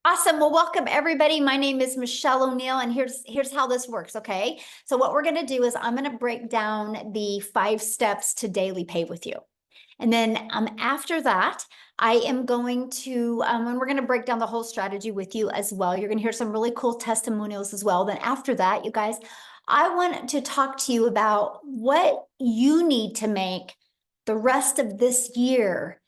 Awesome. Well, welcome everybody. My name is Michelle O'Neill, and here's how this works. Okay. So what we're going to do is I'm going to break down the 5 steps to daily pay with you. And then after that, I am going to, and we're going to break down the whole strategy with you as well. You're going to hear some really cool testimonials as well. Then after that, you guys, I want to talk to you about what you need to make the rest of this year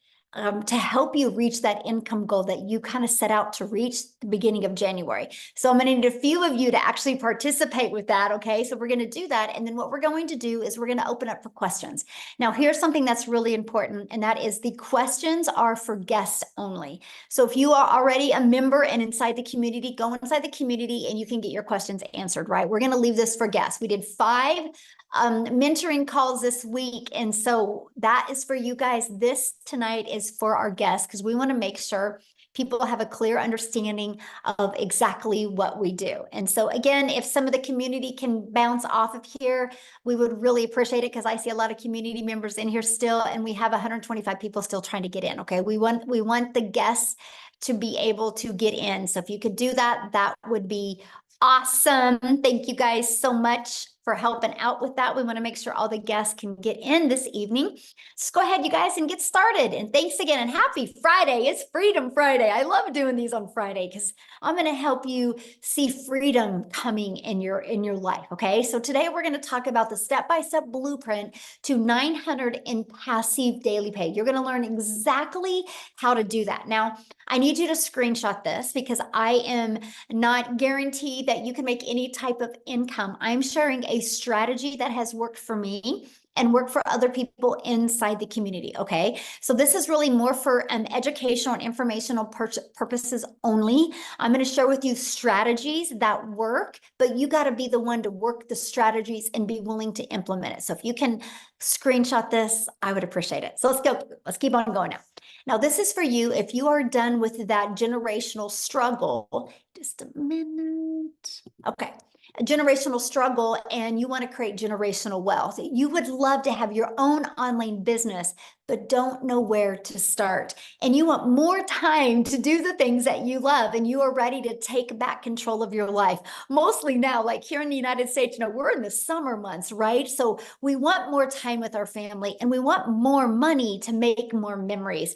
to help you reach that income goal that you kind of set out to reach the beginning of January. So I'm going to need a few of you to actually participate with that. Okay. So we're going to do that. And then what we're going to do is we're going to open up for questions. Now, here's something that's really important, and that is the questions are for guests only. So if you are already a member and inside the community, go inside the community and you can get your questions answered, right? We're going to leave this for guests. We did 5 mentoring calls this week. And so that is for you guys. This tonight is for our guests because we want to make sure people have a clear understanding of exactly what we do. And so again, if some of the community can bounce off of here, we would really appreciate it because I see a lot of community members in here still, and we have 125 people still trying to get in. Okay. We want the guests to be able to get in. So if you could do that, that would be awesome. Thank you guys so much for helping out with that. We want to make sure all the guests can get in this evening. So go ahead, you guys, and get started. And thanks again, and happy Friday. It's Freedom Friday. I love doing these on Friday because I'm going to help you see freedom coming in your life. Okay. So today we're going to talk about the step-by-step blueprint to 900 in passive daily pay. You're going to learn exactly how to do that. Now, I need you to screenshot this because I am not guaranteed that you can make any type of income. I'm sharing a strategy that has worked for me and work for other people inside the community. Okay. So this is really more for educational and informational purposes only. I'm going to share with you strategies that work, but you got to be the one to work the strategies and be willing to implement it. So if you can screenshot this, I would appreciate it. So let's go. Let's keep on going now. Now, this is for you if you are done with that generational struggle. Just a minute. Okay. A generational struggle, and you want to create generational wealth. You would love to have your own online business, but don't know where to start. And you want more time to do the things that you love, and you are ready to take back control of your life. Mostly now, like here in the United States, we're in the summer months, right? So we want more time with our family, and we want more money to make more memories.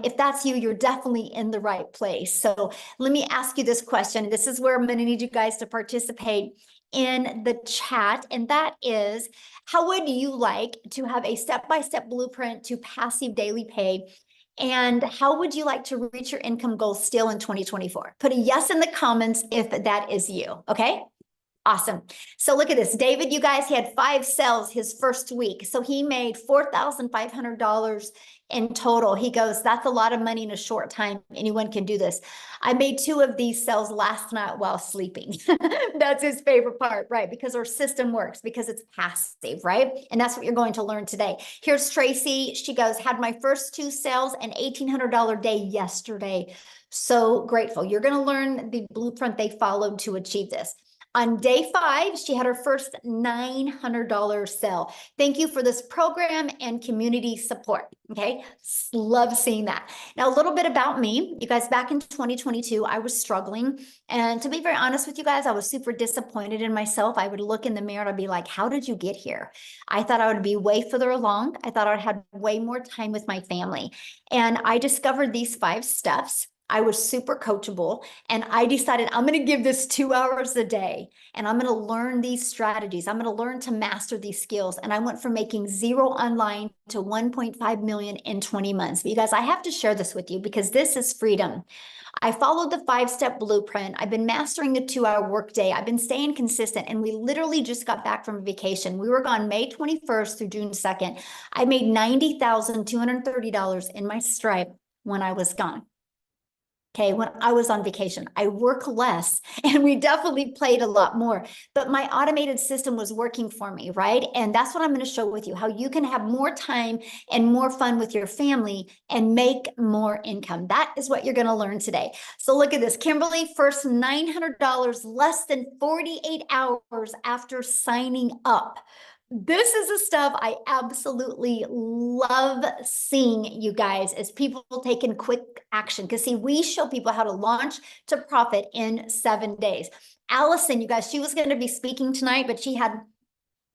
If that's you, you're definitely in the right place. So let me ask you this question. This is where I'm going to need you guys to participate in the chat. And that is, how would you like to have a step-by-step blueprint to passive daily pay? And how would you like to reach your income goals still in 2024? Put a yes in the comments if that is you. Okay. Awesome. So look at this. David, you guys, he had 5 sales his first week. So he made $4,500 in total. He goes, that's a lot of money in a short time. Anyone can do this. I made 2 of these sales last night while sleeping. That's his favorite part, right? Because our system works, because it's passive, right? And that's what you're going to learn today. Here's Tracy. She goes, had my first 2 sales and $1,800 day yesterday. So grateful. You're going to learn the blueprint they followed to achieve this. On day 5, she had her first $900 sale. Thank you for this program and community support. Okay. Love seeing that. Now, a little bit about me. You guys, back in 2022, I was struggling. And to be very honest with you guys, I was super disappointed in myself. I would look in the mirror and I'd be like, how did you get here? I thought I would be way further along. I thought I'd have way more time with my family. And I discovered these 5 steps. I was super coachable, and I decided I'm going to give this 2 hours a day, and I'm going to learn these strategies. I'm going to learn to master these skills. And I went from making 0 online to 1.5 million in 20 months. But you guys, I have to share this with you because this is freedom. I followed the 5-step blueprint. I've been mastering the 2-hour workday. I've been staying consistent, and we literally just got back from vacation. We were gone May 21st through June 2nd. I made $90,230 in my Stripe when I was gone. Okay, when I was on vacation, I work less, and we definitely played a lot more, but my automated system was working for me, right? And that's what I'm going to show with you, how you can have more time and more fun with your family and make more income. That is what you're going to learn today. So look at this. Kimberly, first $900 less than 48 hours after signing up. This is the stuff I absolutely love seeing, you guys, as people taking quick action. Because see, we show people how to launch to profit in 7 days. Allison, you guys, she was going to be speaking tonight, but she had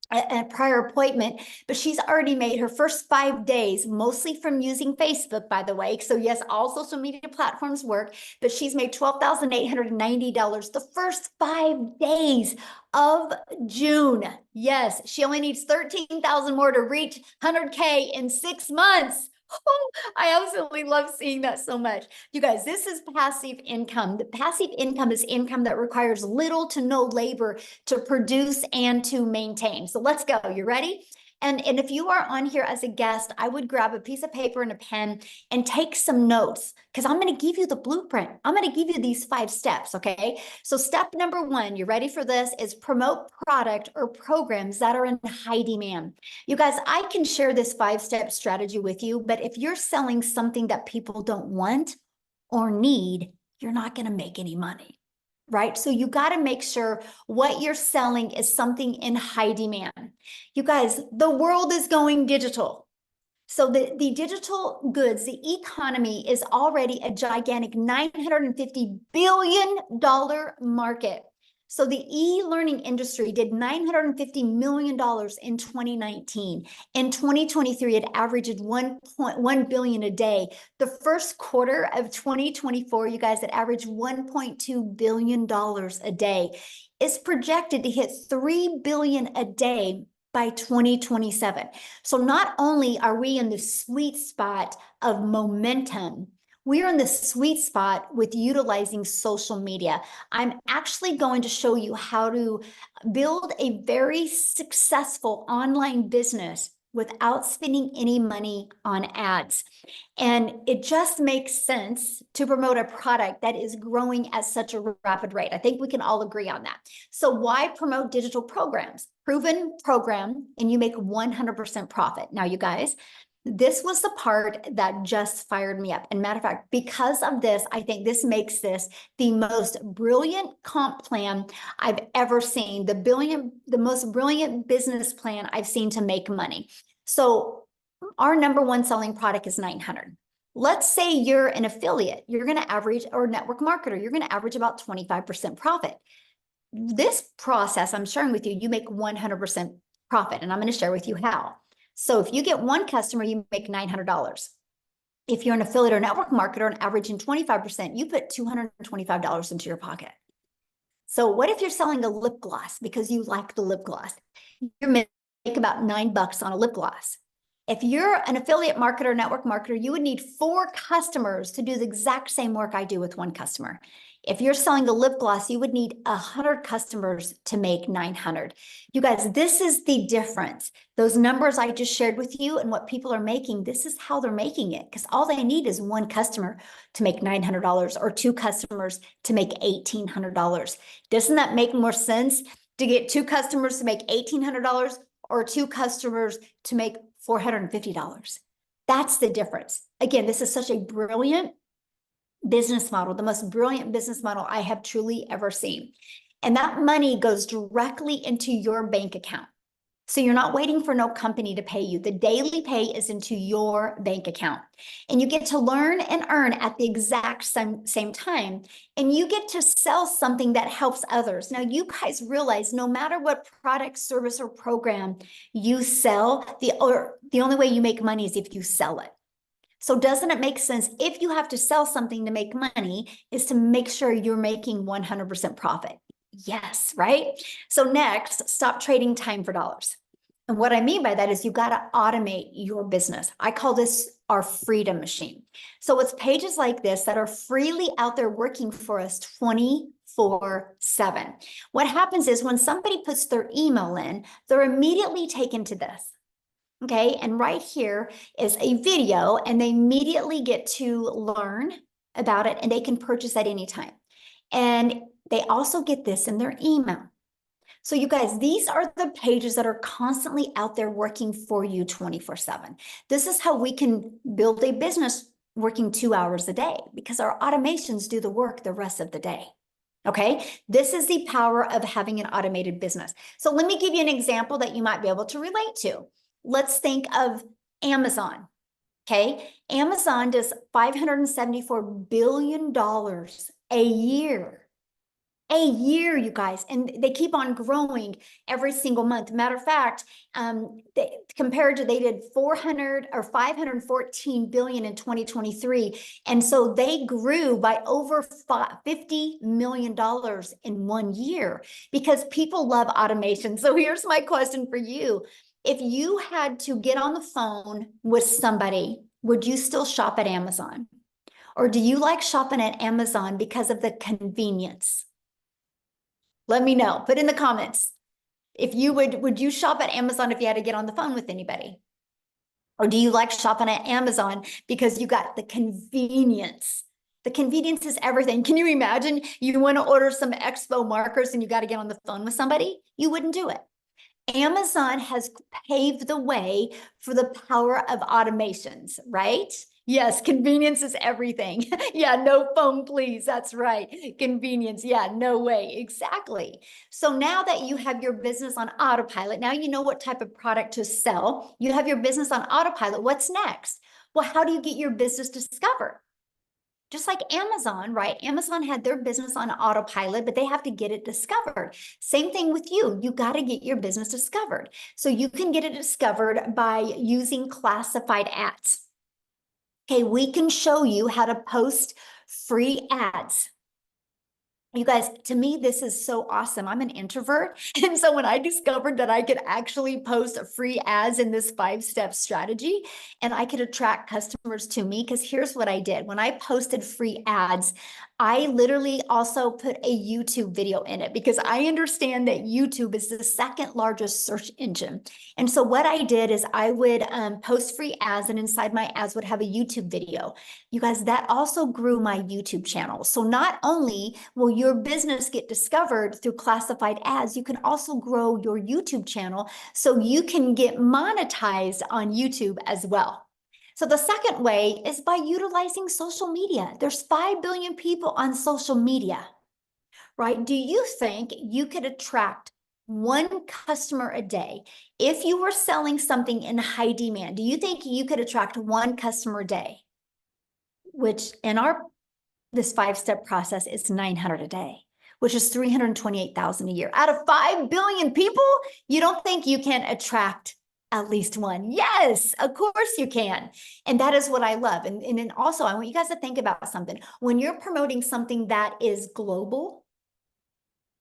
a prior appointment, but she's already made her first 5 days, mostly from using Facebook, by the way. So yes, all social media platforms work, but she's made $12,890 the first 5 days of June. Yes, she only needs 13,000 more to reach 100K in 6 months. Oh, I absolutely love seeing that so much. You guys, this is passive income. The passive income is income that requires little to no labor to produce and to maintain. So let's go. You ready? And if you are on here as a guest, I would grab a piece of paper and a pen and take some notes, because I'm going to give you the blueprint. I'm going to give you these 5 steps. Okay. So step number 1, you ready for this, is promote product or programs that are in high demand. You guys, I can share this 5-step strategy with you, but if you're selling something that people don't want or need, you're not going to make any money. Right? So you got to make sure what you're selling is something in high demand. You guys, the world is going digital. So the digital goods, the economy is already a gigantic $950 billion market. So the e-learning industry did $950 million in 2019. In 2023, it averaged 1.1 billion a day. The first quarter of 2024, you guys, it averaged $1.2 billion a day. It's projected to hit 3 billion a day by 2027. So not only are we in the sweet spot of momentum, we're in the sweet spot with utilizing social media. I'm actually going to show you how to build a very successful online business without spending any money on ads. And it just makes sense to promote a product that is growing at such a rapid rate. I think we can all agree on that. So why promote digital programs? Proven program, and you make 100% profit. Now, you guys, this was the part that just fired me up. And matter of fact, because of this, I think this makes this the most brilliant comp plan I've ever seen, the most brilliant business plan I've seen to make money. So our number 1 selling product is 900. Let's say you're an affiliate, you're going to average, or a network marketer, you're going to average about 25% profit. This process I'm sharing with you, you make 100% profit, and I'm going to share with you how. So if you get 1 customer, you make $900. If you're an affiliate or network marketer and averaging 25%, you put $225 into your pocket. So what if you're selling a lip gloss because you like the lip gloss? You make about $9 on a lip gloss. If you're an affiliate marketer, network marketer, you would need 4 customers to do the exact same work I do with 1 customer. If you're selling a lip gloss, you would need 100 customers to make 900. You guys, this is the difference. Those numbers I just shared with you and what people are making, this is how they're making it, because all they need is 1 customer to make $900 or 2 customers to make $1,800. Doesn't that make more sense to get 2 customers to make $1,800 or 2 customers to make $450? That's the difference. Again, this is such a brilliant business model, the most brilliant business model I have truly ever seen. And that money goes directly into your bank account. So you're not waiting for no company to pay you. The daily pay is into your bank account. And you get to learn and earn at the exact same time. And you get to sell something that helps others. Now, you guys realize no matter what product, service, or program you sell, the only way you make money is if you sell it. So doesn't it make sense, if you have to sell something to make money, is to make sure you're making 100% profit? Yes, right? So next, stop trading time for dollars. And what I mean by that is you got to automate your business. I call this our freedom machine. So it's pages like this that are freely out there working for us 24/7. What happens is when somebody puts their email in, they're immediately taken to this. Okay, and right here is a video, and they immediately get to learn about it, and they can purchase at any time. And they also get this in their email. So you guys, these are the pages that are constantly out there working for you 24/7. This is how we can build a business working 2 hours a day, because our automations do the work the rest of the day. Okay, this is the power of having an automated business. So let me give you an example that you might be able to relate to. Let's think of Amazon. Okay, Amazon does $574 billion a year. A year, you guys, and they keep on growing every single month. Matter of fact, they did 400 or 514 billion in 2023, and so they grew by over $50 million in 1 year because people love automation. So here's my question for you: if you had to get on the phone with somebody, would you still shop at Amazon, or do you like shopping at Amazon because of the convenience? Let me know. Put in the comments. If you would you shop at Amazon if you had to get on the phone with anybody? Or do you like shopping at Amazon because you got the convenience? The convenience is everything. Can you imagine you want to order some expo markers and you got to get on the phone with somebody? You wouldn't do it. Amazon has paved the way for the power of automations, right? Yes, convenience is everything. Yeah, no phone, please. That's right. Convenience. Yeah, no way. Exactly. So now that you have your business on autopilot, now you know what type of product to sell. You have your business on autopilot. What's next? Well, how do you get your business discovered? Just like Amazon, right? Amazon had their business on autopilot, but they have to get it discovered. Same thing with you. You got to get your business discovered. So you can get it discovered by using classified ads. Okay, we can show you how to post free ads. You guys, to me, this is so awesome. I'm an introvert. And so when I discovered that I could actually post free ads in this 5-step strategy and I could attract customers to me, because here's what I did. When I posted free ads, I literally also put a YouTube video in it because I understand that YouTube is the second largest search engine. And so what I did is I would post free ads, and inside my ads would have a YouTube video. You guys, that also grew my YouTube channel. So not only will your business get discovered through classified ads, you can also grow your YouTube channel so you can get monetized on YouTube as well. So the second way is by utilizing social media. There's 5 billion people on social media, right? Do you think you could attract one customer a day? If you were selling something in high demand, do you think you could attract one customer a day? Which in this 5-step process is 900 a day, which is 328,000 a year. Out of 5 billion people, you don't think you can attract at least one? Yes, of course you can. And that is what I love. And then also, I want you guys to think about something. When you're promoting something that is global,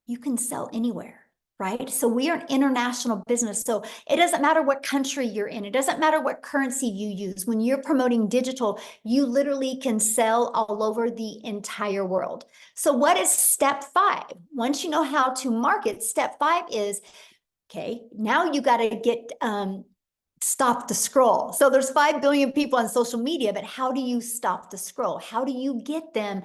you can sell anywhere, right? So we are an international business. So it doesn't matter what country you're in. It doesn't matter what currency you use. When you're promoting digital, you literally can sell all over the entire world. So what is step 5? Once you know how to market, step 5 is, okay, now you got to get stop the scroll. So there's 5 billion people on social media, but how do you stop the scroll? How do you get them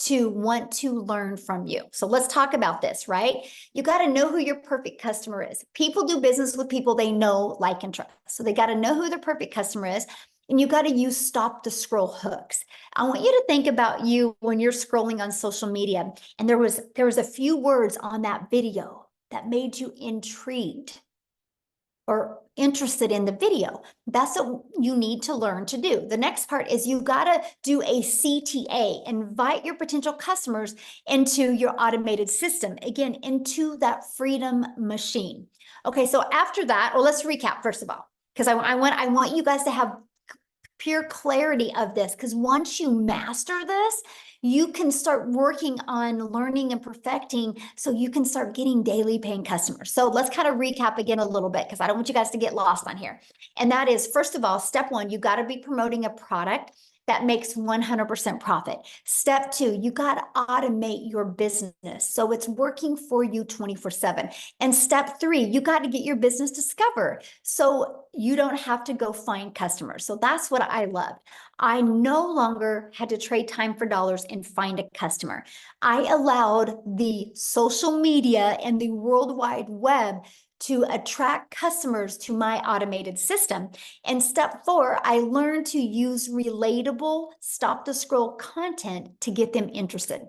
to want to learn from you? So let's talk about this, right? You got to know who your perfect customer is. People do business with people they know, like, and trust. So they got to know who their perfect customer is. And you got to use stop the scroll hooks. I want you to think about you when you're scrolling on social media, and there was a few words on that video that made you intrigued or interested in the video. That's what you need to learn to do. The next part is you got to do a CTA, invite your potential customers into your automated system, again, into that freedom machine. Okay, so after that, well, let's recap first of all, because I want you guys to have pure clarity of this, because once you master this, you can start working on learning and perfecting so you can start getting daily paying customers. So let's kind of recap again a little bit, because I don't want you guys to get lost on here. And that is, first of all, step 1, you got to be promoting a product that makes 100% profit. Step 2, you got to automate your business so it's working for you 24/7. And step 3, you got to get your business discovered so you don't have to go find customers. So that's what I loved. I no longer had to trade time for dollars and find a customer. I allowed the social media and the World Wide Web to attract customers to my automated system. And step 4, I learned to use relatable stop the scroll content to get them interested.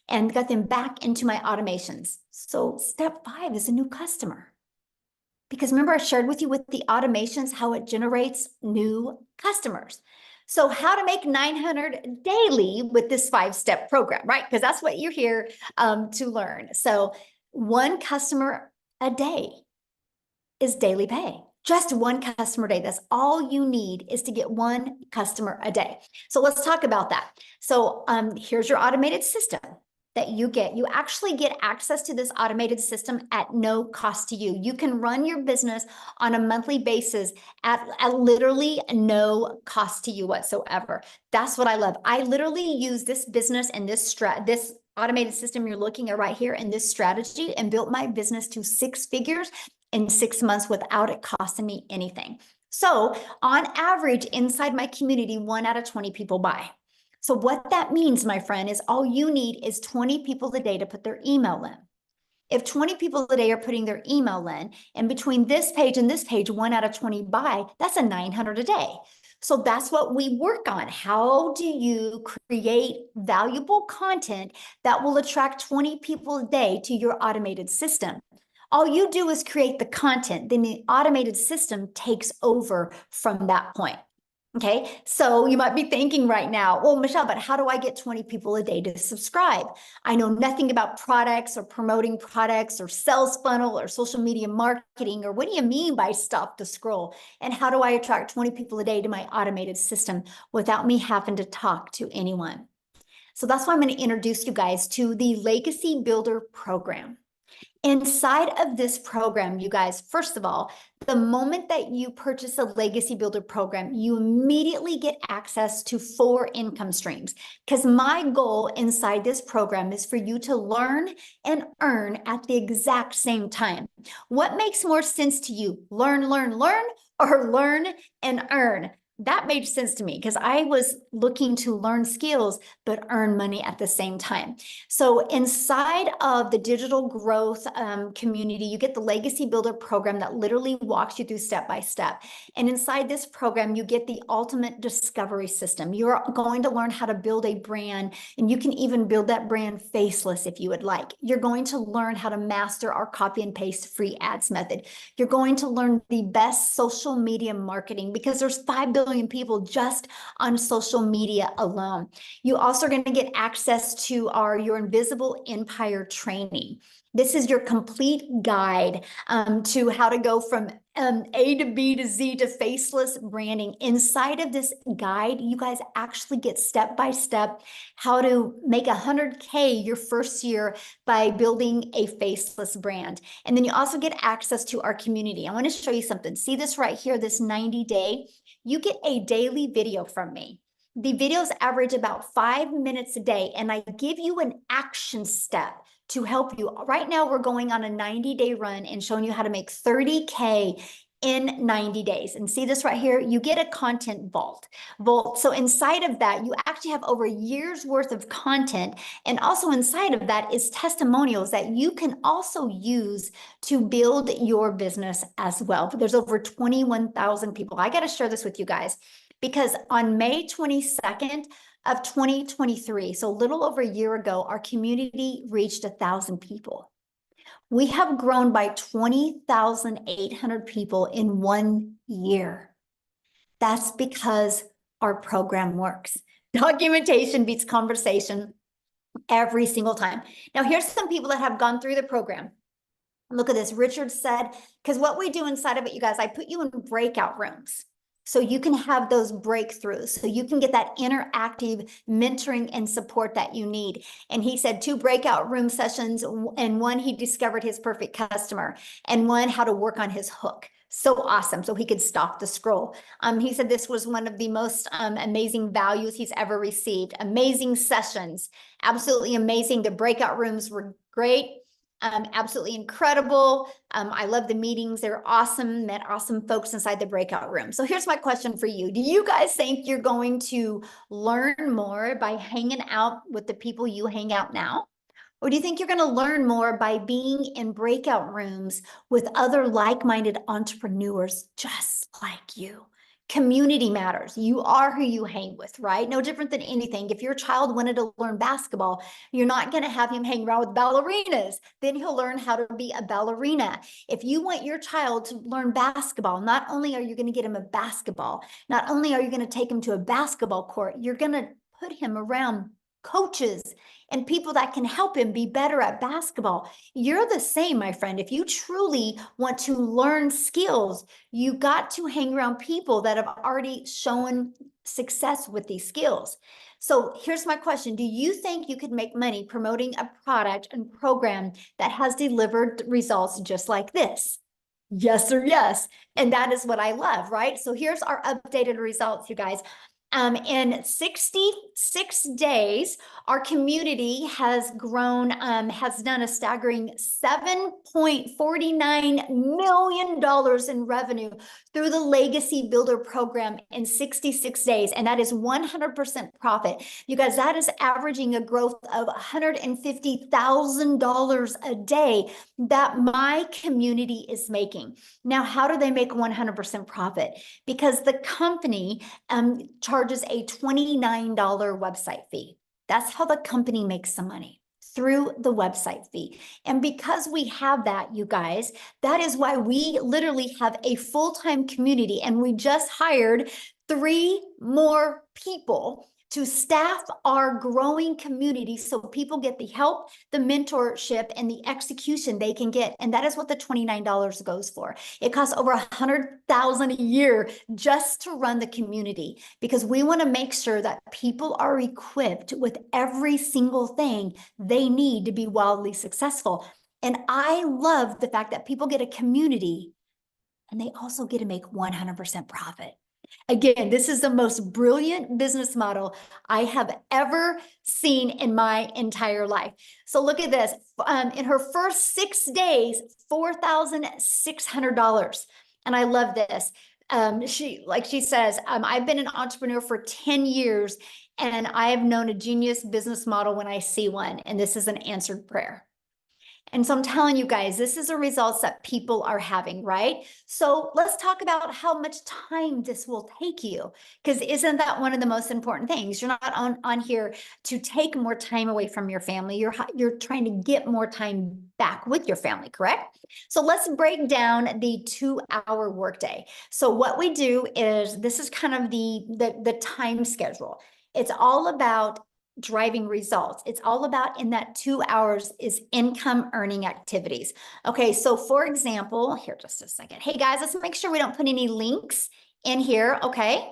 and got them back into my automations. So step 5 is a new customer. Because remember, I shared with you with the automations how it generates new customers. So how to make 900 daily with this 5-step program, right? Because that's what you're here to learn. So one customer a day is daily pay. Just one customer a day. That's all you need, is to get one customer a day. So let's talk about that. So here's your automated system that you get. You actually get access to this automated system at no cost to you. You can run your business on a monthly basis at literally no cost to you whatsoever. That's what I love. I literally use this business and this automated system you're looking at right here, and this strategy, and built my business to 6 figures in 6 months without it costing me anything. So on average, inside my community, 1 out of 20 people buy. So what that means, my friend, is all you need is 20 people a day to put their email in. If 20 people a day are putting their email in, and between this page and this page, 1 out of 20 buy, that's a 900 a day. So that's what we work on. How do you create valuable content that will attract 20 people a day to your automated system? All you do is create the content, then the automated system takes over from that point. Okay, so you might be thinking right now, well, Michelle, but how do I get 20 people a day to subscribe? I know nothing about products or promoting products or sales funnel or social media marketing, or what do you mean by stop the scroll? And how do I attract 20 people a day to my automated system without me having to talk to anyone? So that's why I'm going to introduce you guys to the Legacy Builder program. Inside of this program, you guys, first of all, the moment that you purchase a Legacy Builder program, you immediately get access to 4 income streams. Because my goal inside this program is for you to learn and earn at the exact same time. What makes more sense to you? Learn, or learn and earn? That made sense to me because I was looking to learn skills but earn money at the same time. So inside of the digital growth community, you get the Legacy Builder program that literally walks you through step by step. And inside this program, you get the ultimate discovery system. You're going to learn how to build a brand, and you can even build that brand faceless if you would like. You're going to learn how to master our copy and paste free ads method. You're going to learn the best social media marketing, because there's 5 billion people just on social media alone. You also are going to get access to your Invisible Empire training. This is your complete guide to how to go from A to B to Z to faceless branding. Inside of this guide, you guys actually get step-by-step how to make 100K your first year by building a faceless brand. And then you also get access to our community. I want to show you something. See this right here, this 90-day? You get a daily video from me. The videos average about 5 minutes a day, and I give you an action step to help you. Right now, we're going on a 90-day run and showing you how to make 30K in 90 days. And see this right here? You get a content vault. So inside of that, you actually have over a year's worth of content. And also inside of that is testimonials that you can also use to build your business as well. There's over 21,000 people. I got to share this with you guys, because on May 22nd of 2023, so a little over a year ago, our community reached 1,000 people. We have grown by 20,800 people in 1 year. That's because our program works. Documentation beats conversation every single time. Now, here's some people that have gone through the program. Look at this. Richard said, because what we do inside of it, you guys, I put you in breakout rooms, so you can have those breakthroughs, so you can get that interactive mentoring and support that you need. And he said 2 breakout room sessions, and 1, he discovered his perfect customer, and 1, how to work on his hook. So awesome. So he could stop the scroll. He said this was one of the most amazing values he's ever received. Amazing sessions. Absolutely amazing. The breakout rooms were great. Absolutely incredible. I love the meetings. They're awesome. Met awesome folks inside the breakout room. So here's my question for you. Do you guys think you're going to learn more by hanging out with the people you hang out now? Or do you think you're going to learn more by being in breakout rooms with other like-minded entrepreneurs just like you? Community matters. You are who you hang with, right? No different than anything. If your child wanted to learn basketball, you're not going to have him hang around with ballerinas. Then he'll learn how to be a ballerina. If you want your child to learn basketball, not only are you going to get him a basketball, not only are you going to take him to a basketball court, you're going to put him around coaches and people that can help him be better at basketball. You're the same, my friend. If you truly want to learn skills, you got to hang around people that have already shown success with these skills. So here's my question. Do you think you could make money promoting a product and program that has delivered results just like this? Yes or yes. And that is what I love, right? So here's our updated results, you guys. In 66 days, our community has grown, has done a staggering $7.49 million in revenue through the Legacy Builder program in 66 days. And that is 100% profit. You guys, that is averaging a growth of $150,000 a day that my community is making. Now, how do they make 100% profit? Because the company charges a $29 website fee. That's how the company makes some money, through the website fee. And because we have that, you guys, that is why we literally have a full-time community, and we just hired 3 more people to staff our growing community so people get the help, the mentorship, and the execution they can get. And that is what the $29 goes for. It costs over $100,000 a year just to run the community, because we want to make sure that people are equipped with every single thing they need to be wildly successful. And I love the fact that people get a community and they also get to make 100% profit. Again, this is the most brilliant business model I have ever seen in my entire life. So look at this. In her first 6 days, $4,600. And I love this. She says, I've been an entrepreneur for 10 years, and I have known a genius business model when I see one. And this is an answered prayer. And so I'm telling you guys, this is the results that people are having, right? So let's talk about how much time this will take you, because isn't that one of the most important things? You're not on here to take more time away from your family. You're trying to get more time back with your family, correct? So let's break down the 2-hour workday. So what we do is, this is kind of the time schedule. It's all about driving results. It's all about, in that 2 hours, is income earning activities. Okay, so for example, here, just a second. Hey guys, let's make sure we don't put any links in here, okay?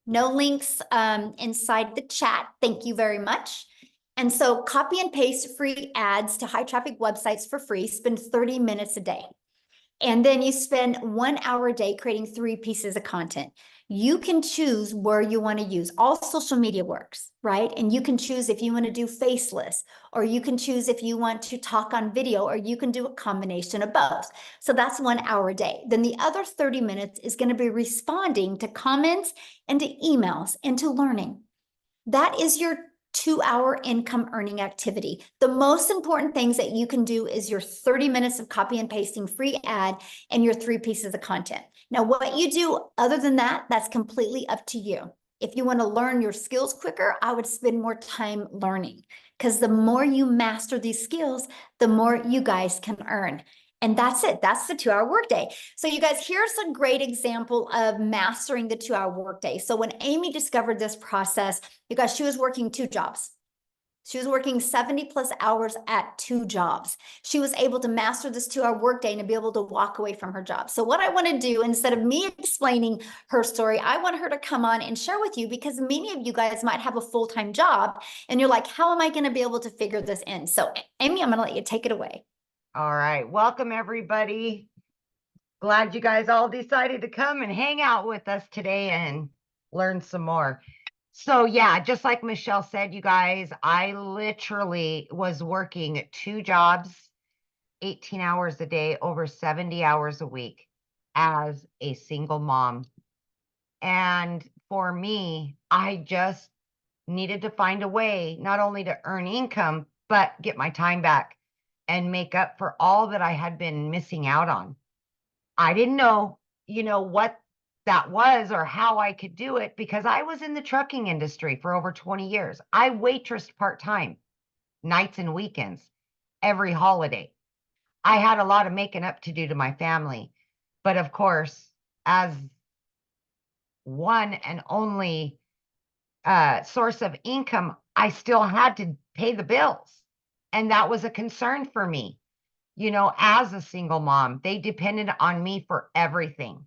No links inside the chat. Thank you very much. And so copy and paste free ads to high traffic websites for free. Spend 30 minutes a day. And then you spend 1 hour a day creating 3 pieces of content. You can choose where you want to use. All social media works, right? And you can choose if you want to do faceless, or you can choose if you want to talk on video, or you can do a combination of both. So that's 1 hour a day. Then the other 30 minutes is going to be responding to comments and to emails and to learning. That is your 2-hour income earning activity. The most important things that you can do is your 30 minutes of copy and pasting free ad and your 3 pieces of content. Now, what you do other than that, that's completely up to you. If you want to learn your skills quicker, I would spend more time learning, because the more you master these skills, the more you guys can earn. And that's it. That's the 2-hour workday. So you guys, here's a great example of mastering the 2-hour workday. So when Amy discovered this process, you guys, she was working 2 jobs. She was working 70 plus hours at 2 jobs. She was able to master this 2-hour workday and to be able to walk away from her job. So what I want to do, instead of me explaining her story, I want her to come on and share with you, because many of you guys might have a full-time job and you're like, how am I going to be able to figure this in? So Amy, I'm going to let you take it away. All right. Welcome, everybody. Glad you guys all decided to come and hang out with us today and learn some more. So yeah, just like Michelle said, you guys, I literally was working 2 jobs, 18 hours a day, over 70 hours a week as a single mom. And for me, I just needed to find a way not only to earn income, but get my time back and make up for all that I had been missing out on. I didn't know, what that was or how I could do it because I was in the trucking industry for over 20 years. I waitressed part-time, nights and weekends, every holiday. I had a lot of making up to do to my family. But of course, as one and only source of income, I still had to pay the bills. And that was a concern for me. You know, as a single mom, they depended on me for everything.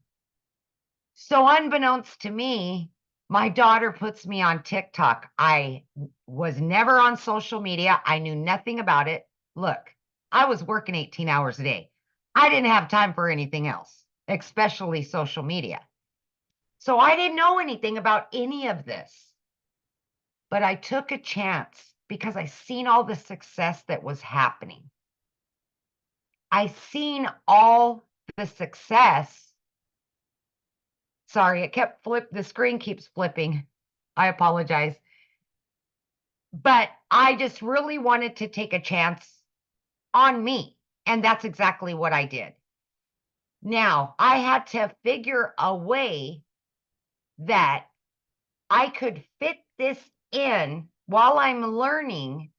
So unbeknownst to me, my daughter puts me on TikTok. I was never on social media. I knew nothing about it. Look, I was working 18 hours a day. I didn't have time for anything else, especially social media. So I didn't know anything about any of this. But I took a chance because I seen all the success that was happening. I seen all the success. Sorry, the screen keeps flipping. I apologize. But I just really wanted to take a chance on me. And that's exactly what I did. Now, I had to figure a way that I could fit this in while I'm learning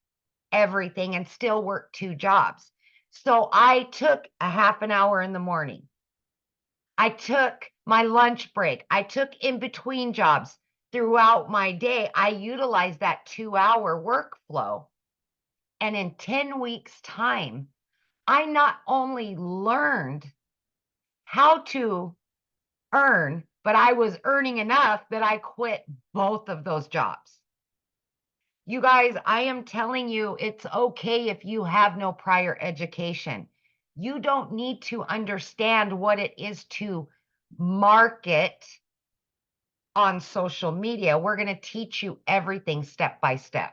everything and still work 2 jobs. So I took a half an hour in the morning. I took my lunch break. I took in between jobs throughout my day. I utilized that 2-hour workflow. And in 10 weeks' time, I not only learned how to earn, but I was earning enough that I quit both of those jobs. You guys, I am telling you, it's okay if you have no prior education. You don't need to understand what it is to market on social media. We're going to teach you everything step by step.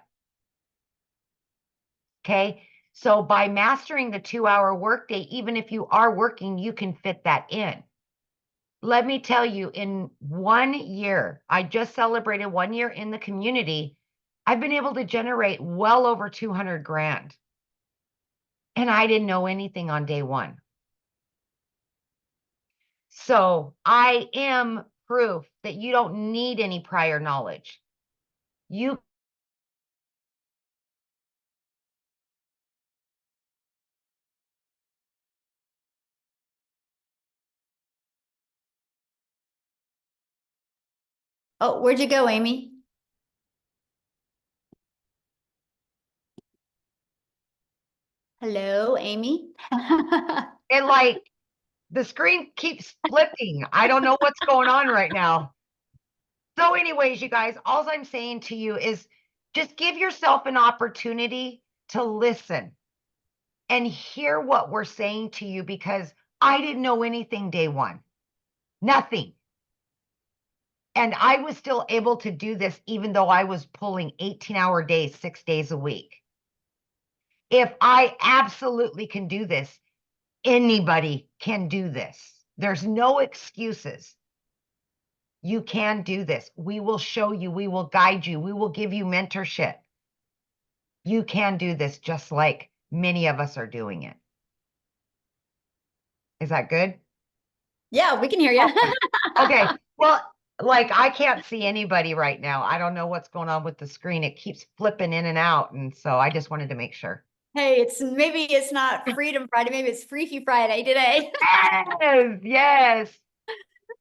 Okay. So by mastering the 2-hour workday, even if you are working, you can fit that in. Let me tell you, in 1 year, I just celebrated 1 year in the community. I've been able to generate well over 200 grand. And I didn't know anything on day one. So I am proof that you don't need any prior knowledge. You Oh, where'd you go, Amy? Hello, Amy? and like the screen keeps flipping. I don't know what's going on right now. So anyways, you guys, all I'm saying to you is just give yourself an opportunity to listen and hear what we're saying to you because I didn't know anything day one. Nothing. And I was still able to do this even though I was pulling 18-hour days, 6 days a week. If I absolutely can do this, anybody can do this. There's no excuses. You can do this. We will show you. We will guide you. We will give you mentorship. You can do this just like many of us are doing it. Is that good? Yeah, we can hear you. Okay. Well, like I can't see anybody right now. I don't know what's going on with the screen. It keeps flipping in and out. And so I just wanted to make sure. Hey, maybe it's not Freedom Friday, maybe it's Freaky Friday today. Yes, yes.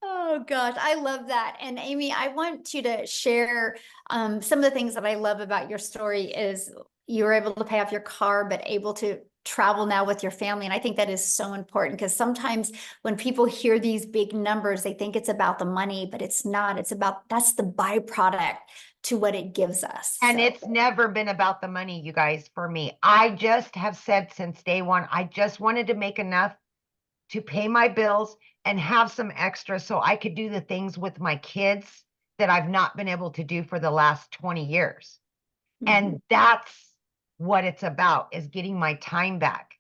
Oh gosh, I love that. And Amy, I want you to share some of the things that I love about your story is you were able to pay off your car, but able to travel now with your family. And I think that is so important because sometimes when people hear these big numbers, they think it's about the money, but it's not. It's about that's the byproduct to what it gives us. And So. it's never been about the money, you guys, for me. I just have said since day one, I just wanted to make enough to pay my bills and have some extra so I could do the things with my kids that I've not been able to do for the last 20 years. And that's what it's about is getting my time back,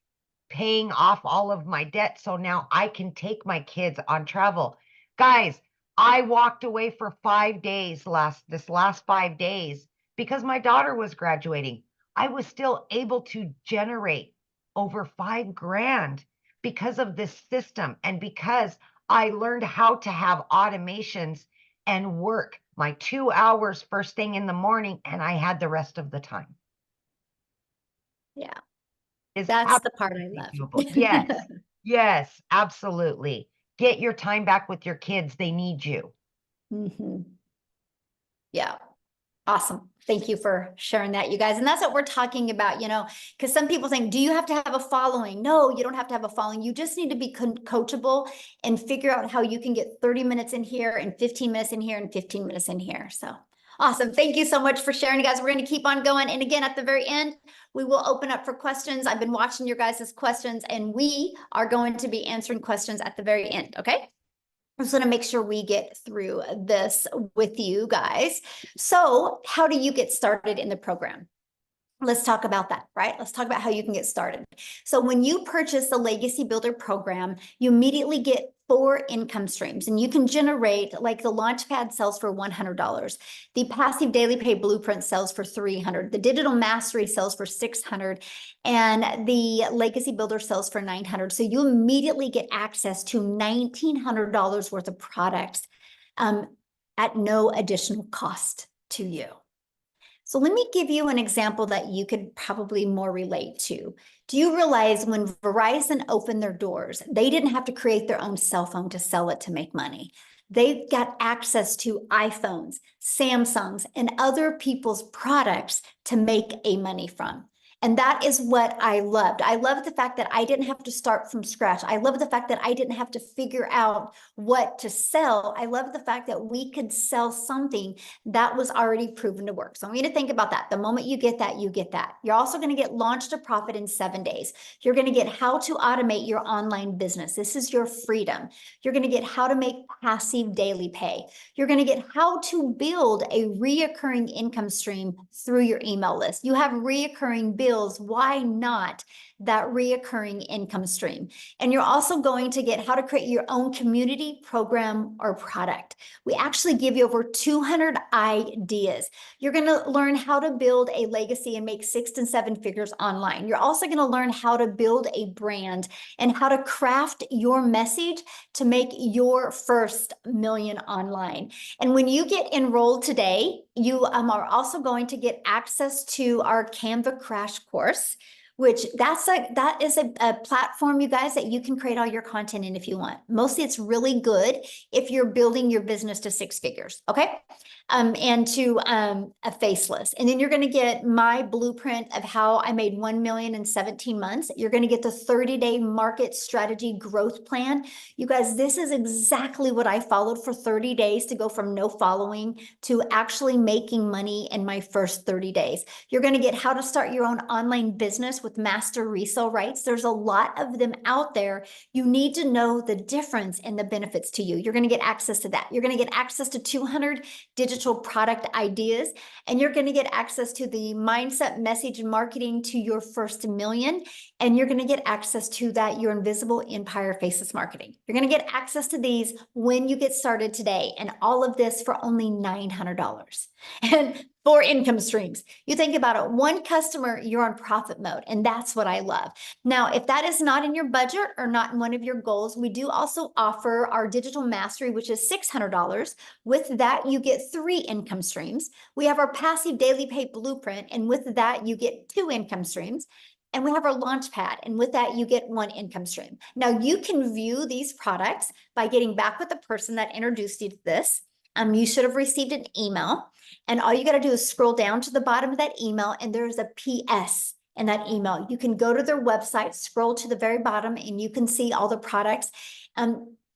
paying off all of my debt. So now I can take my kids on travel. Guys, I walked away for 5 days this last 5 days because my daughter was graduating. I was still able to generate over 5 grand because of this system and because I learned how to have automations and work my 2 hours first thing in the morning, and I had the rest of the time. Yeah, Is that's the part I absolutely doable. love. Yes, yes, absolutely. Get your time back with your kids. They need you. Mhm. Yeah. Awesome. Thank you for sharing that, you guys. And that's what we're talking about, because some people think, do you have to have a following? No, you don't have to have a following. You just need to be coachable and figure out how you can get 30 minutes in here and 15 minutes in here and 15 minutes in here. So awesome. Thank you so much for sharing, guys. We're going to keep on going. And again, at the very end, we will open up for questions. I've been watching your guys' questions, and we are going to be answering questions at the very end. Okay. I just want to make sure we get through this with you guys. So, how do you get started in the program? Let's talk about that, right? Let's talk about how you can get started. So when you purchase the Legacy Builder program, you immediately get 4 income streams, and you can generate, like, the Launchpad sells for $100. The Passive Daily Pay Blueprint sells for $300. The Digital Mastery sells for $600, and the Legacy Builder sells for $900. So you immediately get access to $1,900 worth of products at no additional cost to you. So let me give you an example that you could probably more relate to. Do you realize when Verizon opened their doors, they didn't have to create their own cell phone to sell it to make money? They got access to iPhones, Samsungs, and other people's products to make a money from. And that is what I loved. I loved the fact that I didn't have to start from scratch. I love the fact that I didn't have to figure out what to sell. I love the fact that we could sell something that was already proven to work. So I want you to think about that. The moment you get that, you get that. You're also going to get Launch to Profit in 7 days. You're going to get how to automate your online business. This is your freedom. You're going to get how to make passive daily pay. You're going to get how to build a reoccurring income stream through your email list. You have reoccurring bills. Why not that reoccurring income stream? And you're also going to get how to create your own community, program, or product. We actually give you over 200 ideas. You're going to learn how to build a legacy and make 6 and 7 figures online. You're also going to learn how to build a brand and how to craft your message to make your first million online. And when you get enrolled today, you are also going to get access to our Canva Crash Course, which that is a platform, you guys, that you can create all your content in if you want. Mostly it's really good if you're building your business to 6 figures, okay? And to a faceless. And then you're going to get my blueprint of how I made 1 million in 17 months. You're going to get the 30-day market strategy growth plan. You guys, this is exactly what I followed for 30 days to go from no following to actually making money in my first 30 days. You're going to get how to start your own online business with master resale rights. There's a lot of them out there. You need to know the difference and the benefits to you. You're going to get access to that. You're going to get access to 200 digital product ideas, and you're going to get access to the mindset, message, and marketing to your first million. And you're going to get access to that, your invisible empire faceless marketing. You're going to get access to these when you get started today, and all of this for only $900. And 4 income streams. You think about it, 1 customer, you're on profit mode. And that's what I love. Now, if that is not in your budget or not in one of your goals, we do also offer our digital mastery, which is $600. With that, you get 3 income streams. We have our passive daily pay blueprint. And with that, you get 2 income streams. And we have our launch pad. And with that, you get 1 income stream. Now, you can view these products by getting back with the person that introduced you to this. You should have received an email. And all you got to do is scroll down to the bottom of that email, and there's a PS in that email. You can go to their website, scroll to the very bottom, and you can see all the products.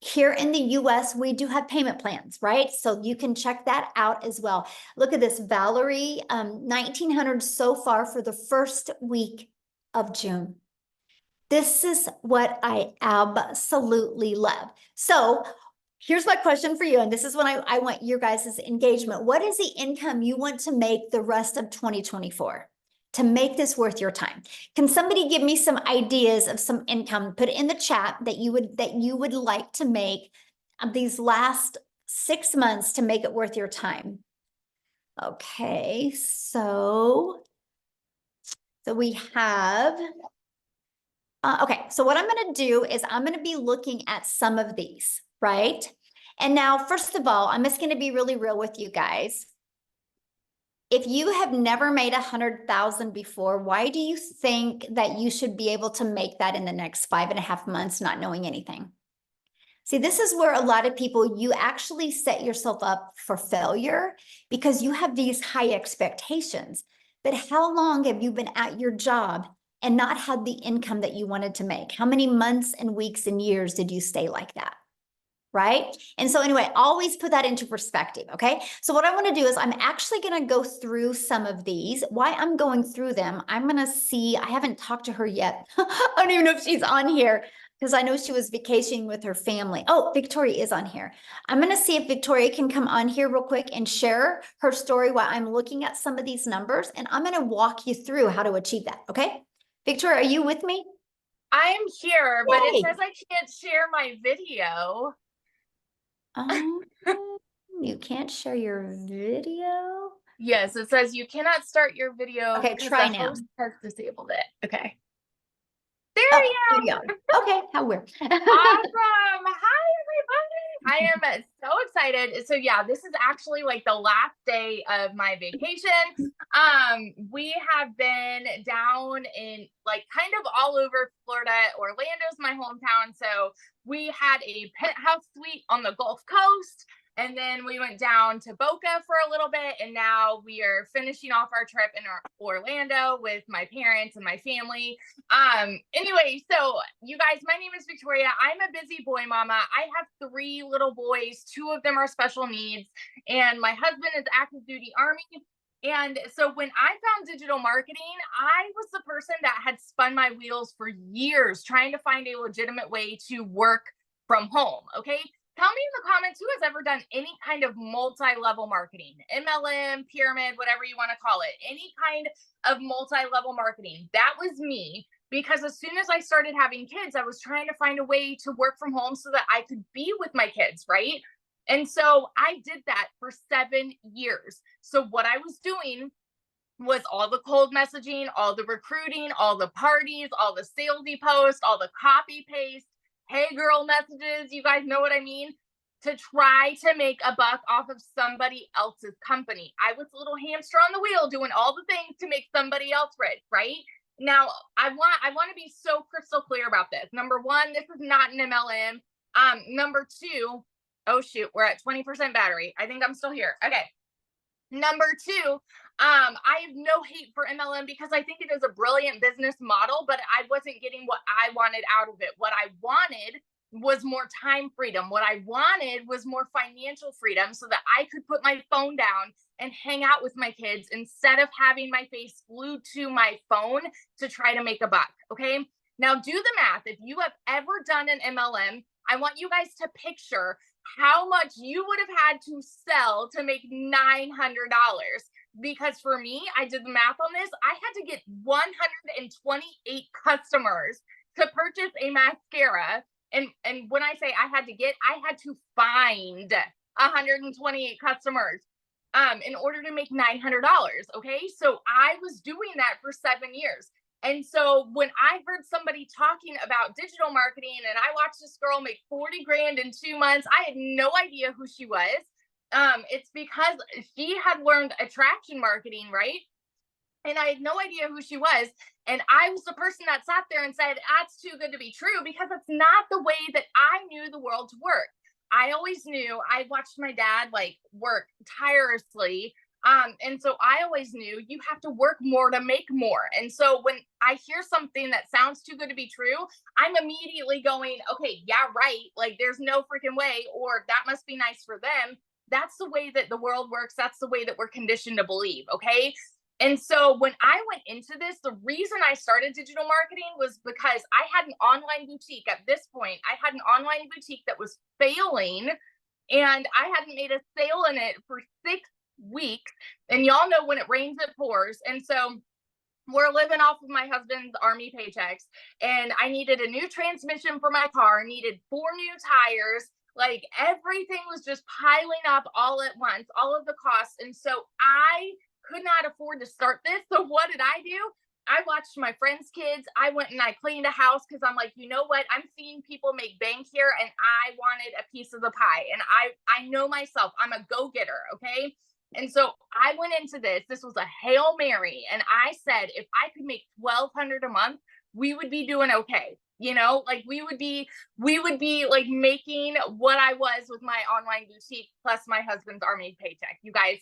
Here in the US, we do have payment plans, right? So you can check that out as well. Look at this, Valerie, 1,900 so far for the first week of June. This is what I absolutely love. So here's my question for you, and this is when I want your guys' engagement. What is the income you want to make the rest of 2024 to make this worth your time? Can somebody give me some ideas of some income? Put it in the chat that you would like to make these last 6 months to make it worth your time. Okay, so we have. Okay, so what I'm going to do is I'm going to be looking at some of these. right? And now, first of all, I'm just going to be really real with you guys. If you have never made 100,000 before, why do you think that you should be able to make that in the next 5.5 months, not knowing anything? See, this is where a lot of people, you actually set yourself up for failure because you have these high expectations. But how long have you been at your job and not had the income that you wanted to make? How many months and weeks and years did you stay like that? Right? And so anyway, always put that into perspective, okay? So what I want to do is I'm actually going to go through some of these. Why I'm going through them, I'm going to see, I haven't talked to her yet. I don't even know if she's on here because I know she was vacationing with her family. Oh, Victoria is on here. I'm going to see if Victoria can come on here real quick and share her story while I'm looking at some of these numbers, and I'm going to walk you through how to achieve that, okay? Victoria, are you with me? I'm here, but it Yay. says I can't share my video. Um, you can't share your video? Yes, it says you cannot start your video Okay, because try the now. host has disabled it. Okay. There Oh, you here you are. Okay, how weird. Awesome. Hi, everybody. I am so excited. So yeah, this is actually like the last day of my vacation. We have been down in like kind of all over Florida. Orlando's my hometown. So we had a penthouse suite on the Gulf Coast. And then we went down to Boca for a little bit. And now we are finishing off our trip in Orlando with my parents and my family. Anyway, so you guys, my name is Victoria. I'm a busy boy mama. I have 3 little boys. 2 of them are special needs, and my husband is active duty Army. And so when I found digital marketing, I was the person that had spun my wheels for years trying to find a legitimate way to work from home. Okay. Tell me in the comments who has ever done any kind of multi-level marketing, MLM, pyramid, whatever you want to call it, any kind of multi-level marketing. That was me, because as soon as I started having kids, I was trying to find a way to work from home so that I could be with my kids, right? And so I did that for 7 years. So what I was doing was all the cold messaging, all the recruiting, all the parties, all the salesy posts, all the copy paste, hey girl messages, you guys know what I mean, to try to make a buck off of somebody else's company. I was a little hamster on the wheel doing all the things to make somebody else rich, right? Now, I want to be so crystal clear about this. Number 1, this is not an MLM. Number 2, oh shoot, we're at 20% battery. I think I'm still here. Okay. Number 2, I have no hate for MLM because I think it is a brilliant business model, but I wasn't getting what I wanted out of it. What I wanted was more time freedom. What I wanted was more financial freedom so that I could put my phone down and hang out with my kids instead of having my face glued to my phone to try to make a buck. Okay. Now do the math. If you have ever done an MLM, I want you guys to picture how much you would have had to sell to make $900. Because for me, I did the math on this. I had to get 128 customers to purchase a mascara. And when I say I had to get, I had to find 128 customers in order to make $900. Okay. So I was doing that for 7 years. And so when I heard somebody talking about digital marketing and I watched this girl make 40 grand in 2 months, I had no idea who she was. It's because she had learned attraction marketing, right? And I had no idea who she was. And I was the person that sat there and said, that's too good to be true, because it's not the way that I knew the world to work. I always knew, I watched my dad like work tirelessly. And so I always knew you have to work more to make more. And so when I hear something that sounds too good to be true, I'm immediately going, okay, yeah, right. Like there's no freaking way, or that must be nice for them. That's the way that the world works. That's the way that we're conditioned to believe. Okay. And so when I went into this, the reason I started digital marketing was because I had an online boutique. At this point, I had an online boutique that was failing, and I hadn't made a sale in it for 6 weeks. And y'all know when it rains, it pours. And so we're living off of my husband's Army paychecks, and I needed a new transmission for my car, needed 4 new tires. Like everything was just piling up all at once, all of the costs. And so I could not afford to start this. So what did I do? I watched my friends' kids. I went and I cleaned a house because I'm like, you know what? I'm seeing people make bank here and I wanted a piece of the pie. And I know myself, I'm a go-getter, okay? And so I went into this. This was a Hail Mary. And I said, if I could make $1,200 a month, we would be doing okay. You know, like we would be like making what I was with my online boutique plus my husband's army paycheck. You guys,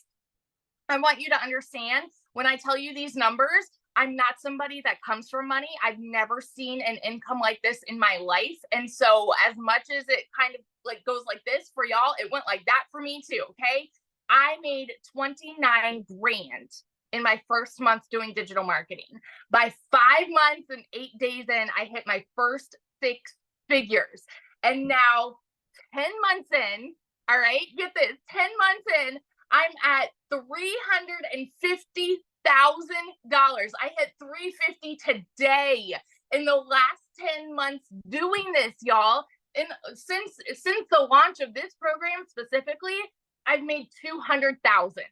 I want you to understand when I tell you these numbers, I'm not somebody that comes from money. I've never seen an income like this in my life. And so as much as it kind of like goes like this for y'all, it went like that for me too. Okay. I made 29 grand in my first month doing digital marketing. By 5 months and 8 days in, I hit my first 6 figures. And now 10 months in, all right, get this, 10 months in, I'm at $350,000. I hit 350 today in the last 10 months doing this, y'all. And since the launch of this program specifically, I've made 200,000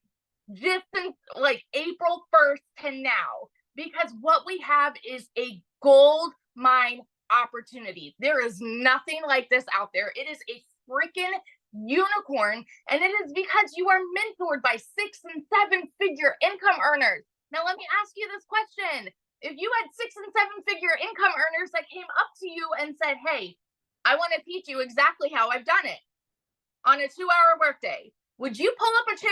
just since like April 1st to now, because what we have is a gold mine opportunity. There is nothing like this out there. It is a freaking unicorn, and it is because you are mentored by 6 and 7 figure income earners. Now let me ask you this question. If you had 6 and 7 figure income earners that came up to you and said, hey, I want to teach you exactly how I've done it on a 2-hour workday, would you pull up a chair,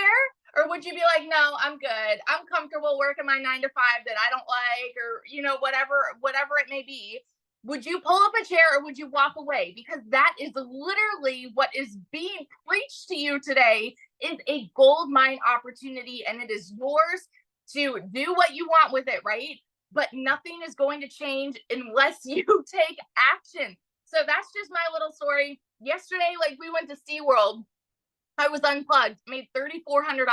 or would you be like, no, I'm good, I'm comfortable working my 9 to 5 that I don't like, or you know, whatever it may be? Would you pull up a chair or would you walk away? Because that is literally what is being preached to you today, is a gold mine opportunity, and it is yours to do what you want with it, right? But nothing is going to change unless you take action. So that's just my little story. Yesterday, like we went to SeaWorld, I was unplugged, made $3,400.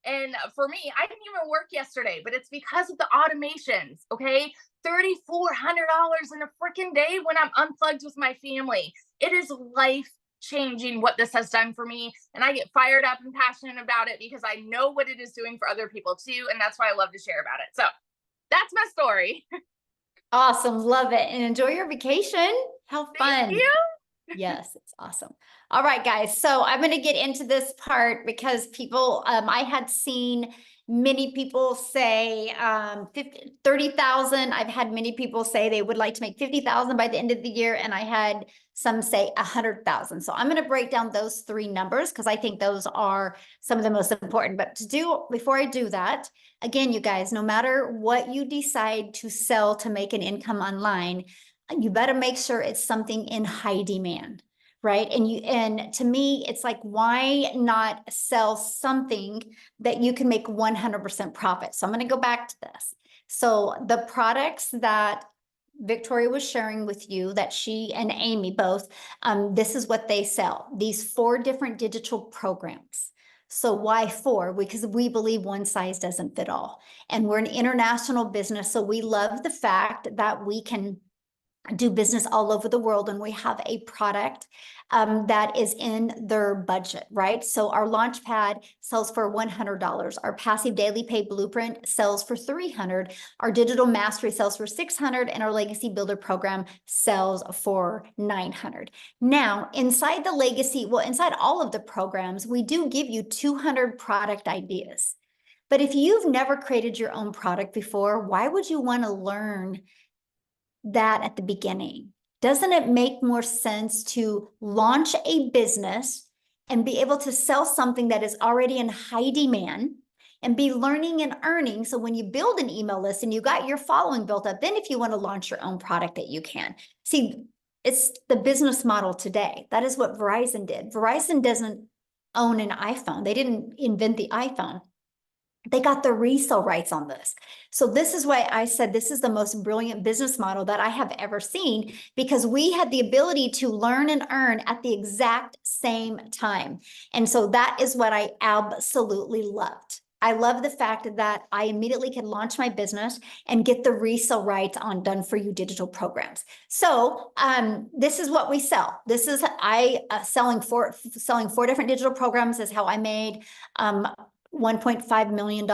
And for me, I didn't even work yesterday, but it's because of the automations, okay? $3,400 in a freaking day when I'm unplugged with my family. It is life changing what this has done for me. And I get fired up and passionate about it because I know what it is doing for other people too. And that's why I love to share about it. So that's my story. Awesome. Love it. And enjoy your vacation. How fun. Thank you. Yes, it's awesome. All right, guys. So I'm going to get into this part because people, I had seen many people say 30,000. I've had many people say they would like to make 50,000 by the end of the year. And I had some say 100,000. So I'm going to break down those 3 numbers because I think those are some of the most important. But before I do that, again, you guys, no matter what you decide to sell to make an income online, you better make sure it's something in high demand, right? And to me, it's like, why not sell something that you can make 100% profit? So I'm going to go back to this. So the products that Victoria was sharing with you, that she and Amy both, this is what they sell. These 4 different digital programs. So why 4? Because we believe one size doesn't fit all. And we're an international business. So we love the fact that we can do business all over the world, and we have a product that is in their budget, right? So our Launchpad sells for $100. Our Passive Daily Pay Blueprint sells for $300. Our Digital Mastery sells for $600, and our Legacy Builder program sells for $900. Now, inside inside all of the programs, we do give you 200 product ideas. But if you've never created your own product before, why would you want to learn that at the beginning? Doesn't it make more sense to launch a business and be able to sell something that is already in high demand and be learning and earning? So when you build an email list and you got your following built up, then if you want to launch your own product, that you can. See, it's the business model today. That is what Verizon did. Verizon doesn't own an iPhone. They didn't invent the iPhone. They got the resale rights on this. So this is why I said this is the most brilliant business model that I have ever seen, because we had the ability to learn and earn at the exact same time. And so that is what I absolutely loved. I love the fact that I immediately could launch my business and get the resale rights on done for you digital programs. So this is what we sell. This is selling 4 different digital programs is how I made $1.5 million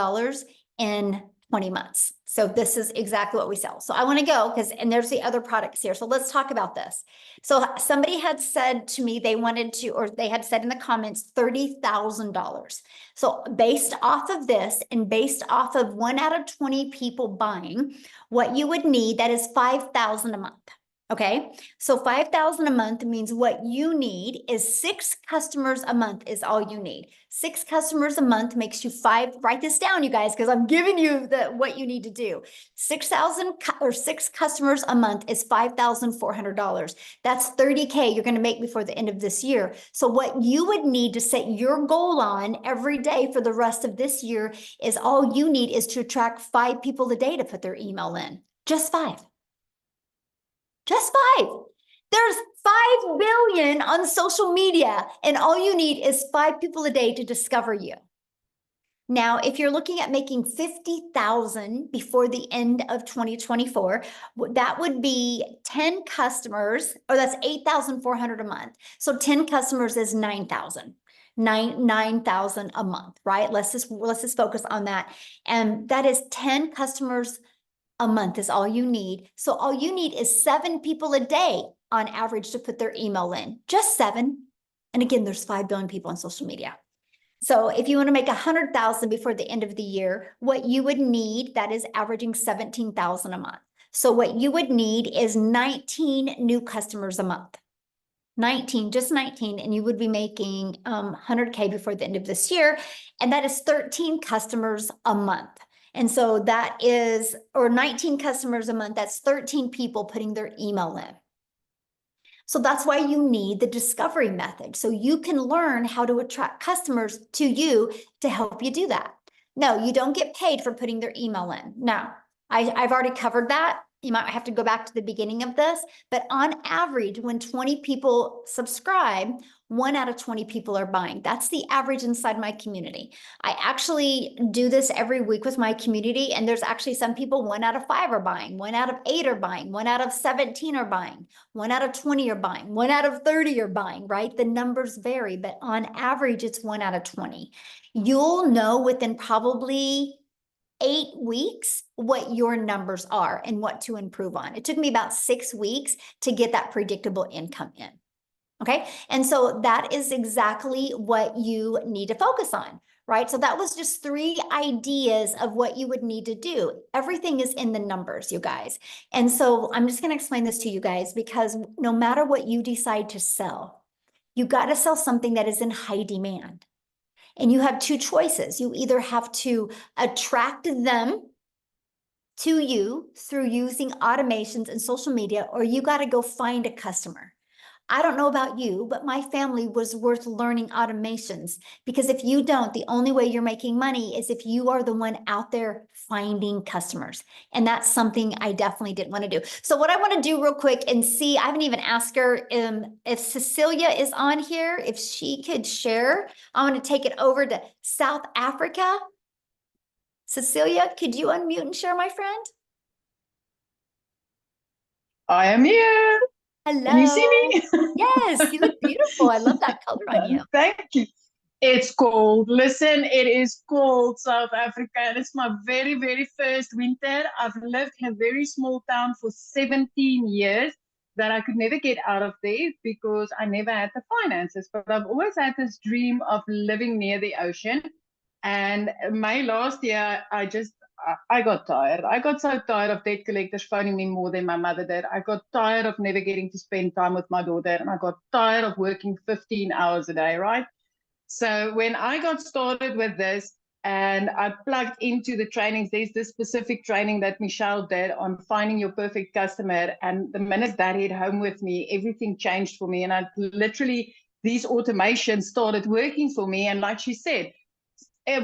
in 20 months. So this is exactly what we sell. So I want to go and there's the other products here. So let's talk about this. So somebody had said to me, they wanted to, or they had said in the comments, $30,000. So based off of this and based off of 1 out of 20 people buying, what you would need, that is 5,000 a month. Okay, so 5,000 a month means what you need is 6 customers a month is all you need. 6 customers a month makes you 5. Write this down, you guys, because I'm giving you what you need to do. 6,000 or 6 customers a month is $5,400. That's 30K you're going to make before the end of this year. So what you would need to set your goal on every day for the rest of this year is all you need is to attract 5 people a day to put their email in. Just 5. Just 5. There's 5 billion on social media, and all you need is 5 people a day to discover you. Now, if you're looking at making 50,000 before the end of 2024, that would be 10 customers, or that's 8,400 a month. So 10 customers is 9,000. 9,000 a month, right? Let's just focus on that. And that is 10 customers a month is all you need. So all you need is 7 people a day on average to put their email in, just 7. And again, there's 5 billion people on social media. So if you want to make 100,000 before the end of the year, what you would need, that is averaging 17,000 a month. So what you would need is 19 new customers a month. 19, just 19, and you would be making 100K before the end of this year. And that is 13 customers a month. And so that is, or 19 customers a month, that's 13 people putting their email in. So that's why you need the discovery method. So you can learn how to attract customers to you to help you do that. No, you don't get paid for putting their email in. Now, I've already covered that. You might have to go back to the beginning of this, but on average, when 20 people subscribe, 1 out of 20 people are buying. That's the average inside my community. I actually do this every week with my community, and there's actually some people 1 out of 5 are buying, 1 out of 8 are buying, 1 out of 17 are buying, 1 out of 20 are buying, 1 out of 30 are buying, right? The numbers vary, but on average, it's 1 out of 20. You'll know within probably 8 weeks what your numbers are and what to improve on. It took me about 6 weeks to get that predictable income in. Okay. And so that is exactly what you need to focus on, right? So that was just 3 ideas of what you would need to do. Everything is in the numbers, you guys. And so I'm just going to explain this to you guys, because no matter what you decide to sell, you got to sell something that is in high demand. And you have 2 choices. You either have to attract them to you through using automations and social media, or you got to go find a customer. I don't know about you, but my family was worth learning automations, because if you don't, the only way you're making money is if you are the one out there finding customers. And that's something I definitely didn't want to do. So what I want to do real quick and see, I haven't even asked her if Cecilia is on here, if she could share. I want to take it over to South Africa. Cecilia, could you unmute and share, my friend? I am here. Hello. Can you see me? Yes, you look beautiful. I love that color on you. Thank you. It's cold. Listen, it is cold, South Africa, and it's my very, very first winter. I've lived in a very small town for 17 years that I could never get out of there because I never had the finances. But I've always had this dream of living near the ocean. And May last year, I got tired. I got so tired of debt collectors phoning me more than my mother did. I got tired of never getting to spend time with my daughter. And I got tired of working 15 hours a day, right? So when I got started with this and I plugged into the trainings, there's this specific training that Michelle did on finding your perfect customer. And the minute that hit home with me, everything changed for me. And I literally, these automations started working for me. And like she said,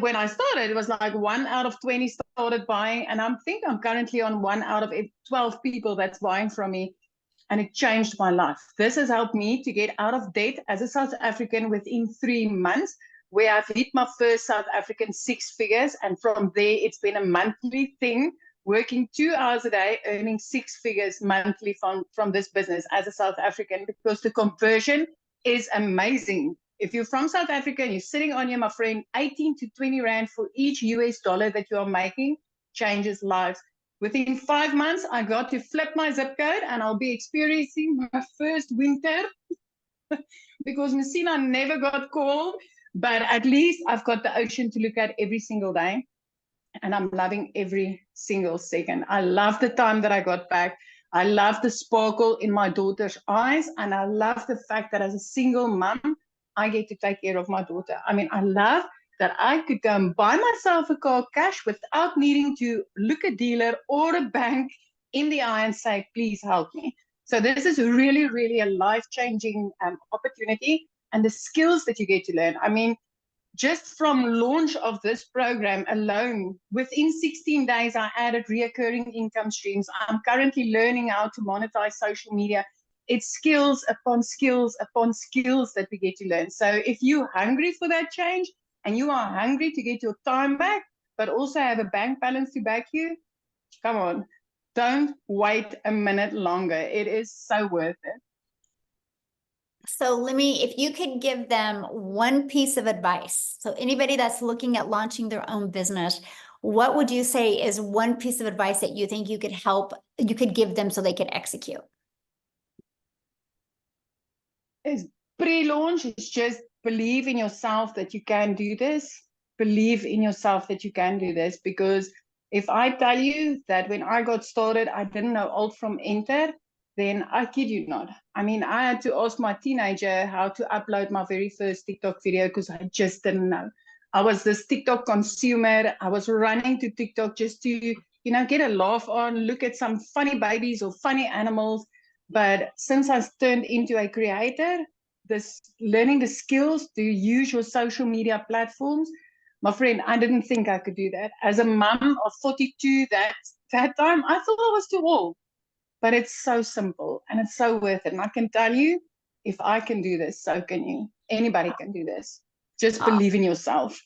when I started, it was like 1 out of 20 started buying. And I think I'm currently on 1 out of 12 people that's buying from me. And it changed my life. This has helped me to get out of debt as a South African within 3 months, where I've hit my first South African 6 figures. And from there, it's been a monthly thing, working 2 hours a day, earning 6 figures monthly from this business as a South African, because the conversion is amazing. If you're from South Africa and you're sitting on here, my friend, 18 to 20 Rand for each US dollar that you are making changes lives. Within 5 months, I got to flip my zip code and I'll be experiencing my first winter because Messina never got cold, but at least I've got the ocean to look at every single day. And I'm loving every single second. I love the time that I got back. I love the sparkle in my daughter's eyes. And I love the fact that as a single mom, I get to take care of my daughter. I mean, I love that I could go and buy myself a car cash without needing to look a dealer or a bank in the eye and say, please help me. So this is really, really a life-changing opportunity, and the skills that you get to learn. I mean, just from launch of this program alone, within 16 days, I added reoccurring income streams. I'm currently learning how to monetize social media. It's skills upon skills upon skills that we get to learn. So if you're hungry for that change and you are hungry to get your time back, but also have a bank balance to back you, come on, don't wait a minute longer. It is so worth it. So if you could give them one piece of advice, so anybody that's looking at launching their own business, what would you say is one piece of advice that you think you could give them so they could execute? Is pre-launch is just believe in yourself that you can do this. Believe in yourself that you can do this, because if I tell you that when I got started, I didn't know alt from enter, then I kid you not. I mean, I had to ask my teenager how to upload my very first TikTok video because I just didn't know. I was this TikTok consumer. I was running to TikTok just to, get a laugh on, look at some funny babies or funny animals. But since I've turned into a creator, learning the skills to use your social media platforms, my friend, I didn't think I could do that. As a mom of 42 that time, I thought I was too old. But it's so simple and it's so worth it. And I can tell you, if I can do this, so can you. Anybody can do this. Just believe in yourself.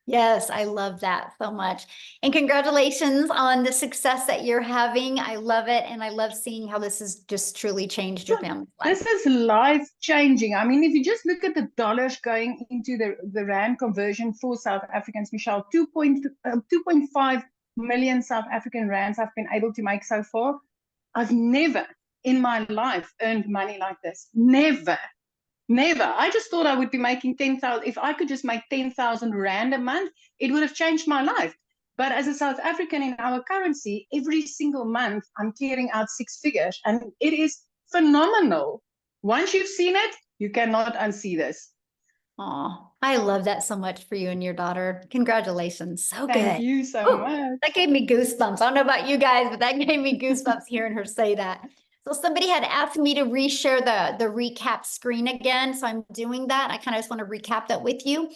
Yes, I love that so much. And congratulations on the success that you're having. I love it. And I love seeing how this has just truly changed your family's life. This is life changing. I mean, if you just look at the dollars going into the Rand conversion for South Africans, Michelle, 2.5 million South African Rands I've been able to make so far. I've never in my life earned money like this. Never. I just thought I would be making 10,000. If I could just make 10,000 Rand a month, it would have changed my life. But as a South African in our currency, every single month I'm clearing out 6 figures, and it is phenomenal. Once you've seen it, you cannot unsee this. Oh, I love that so much for you and your daughter. Congratulations. So good. Thank you so much. That gave me goosebumps. I don't know about you guys, but that gave me goosebumps hearing her say that. So somebody had asked me to reshare the recap screen again. So I'm doing that. I kind of just want to recap that with you.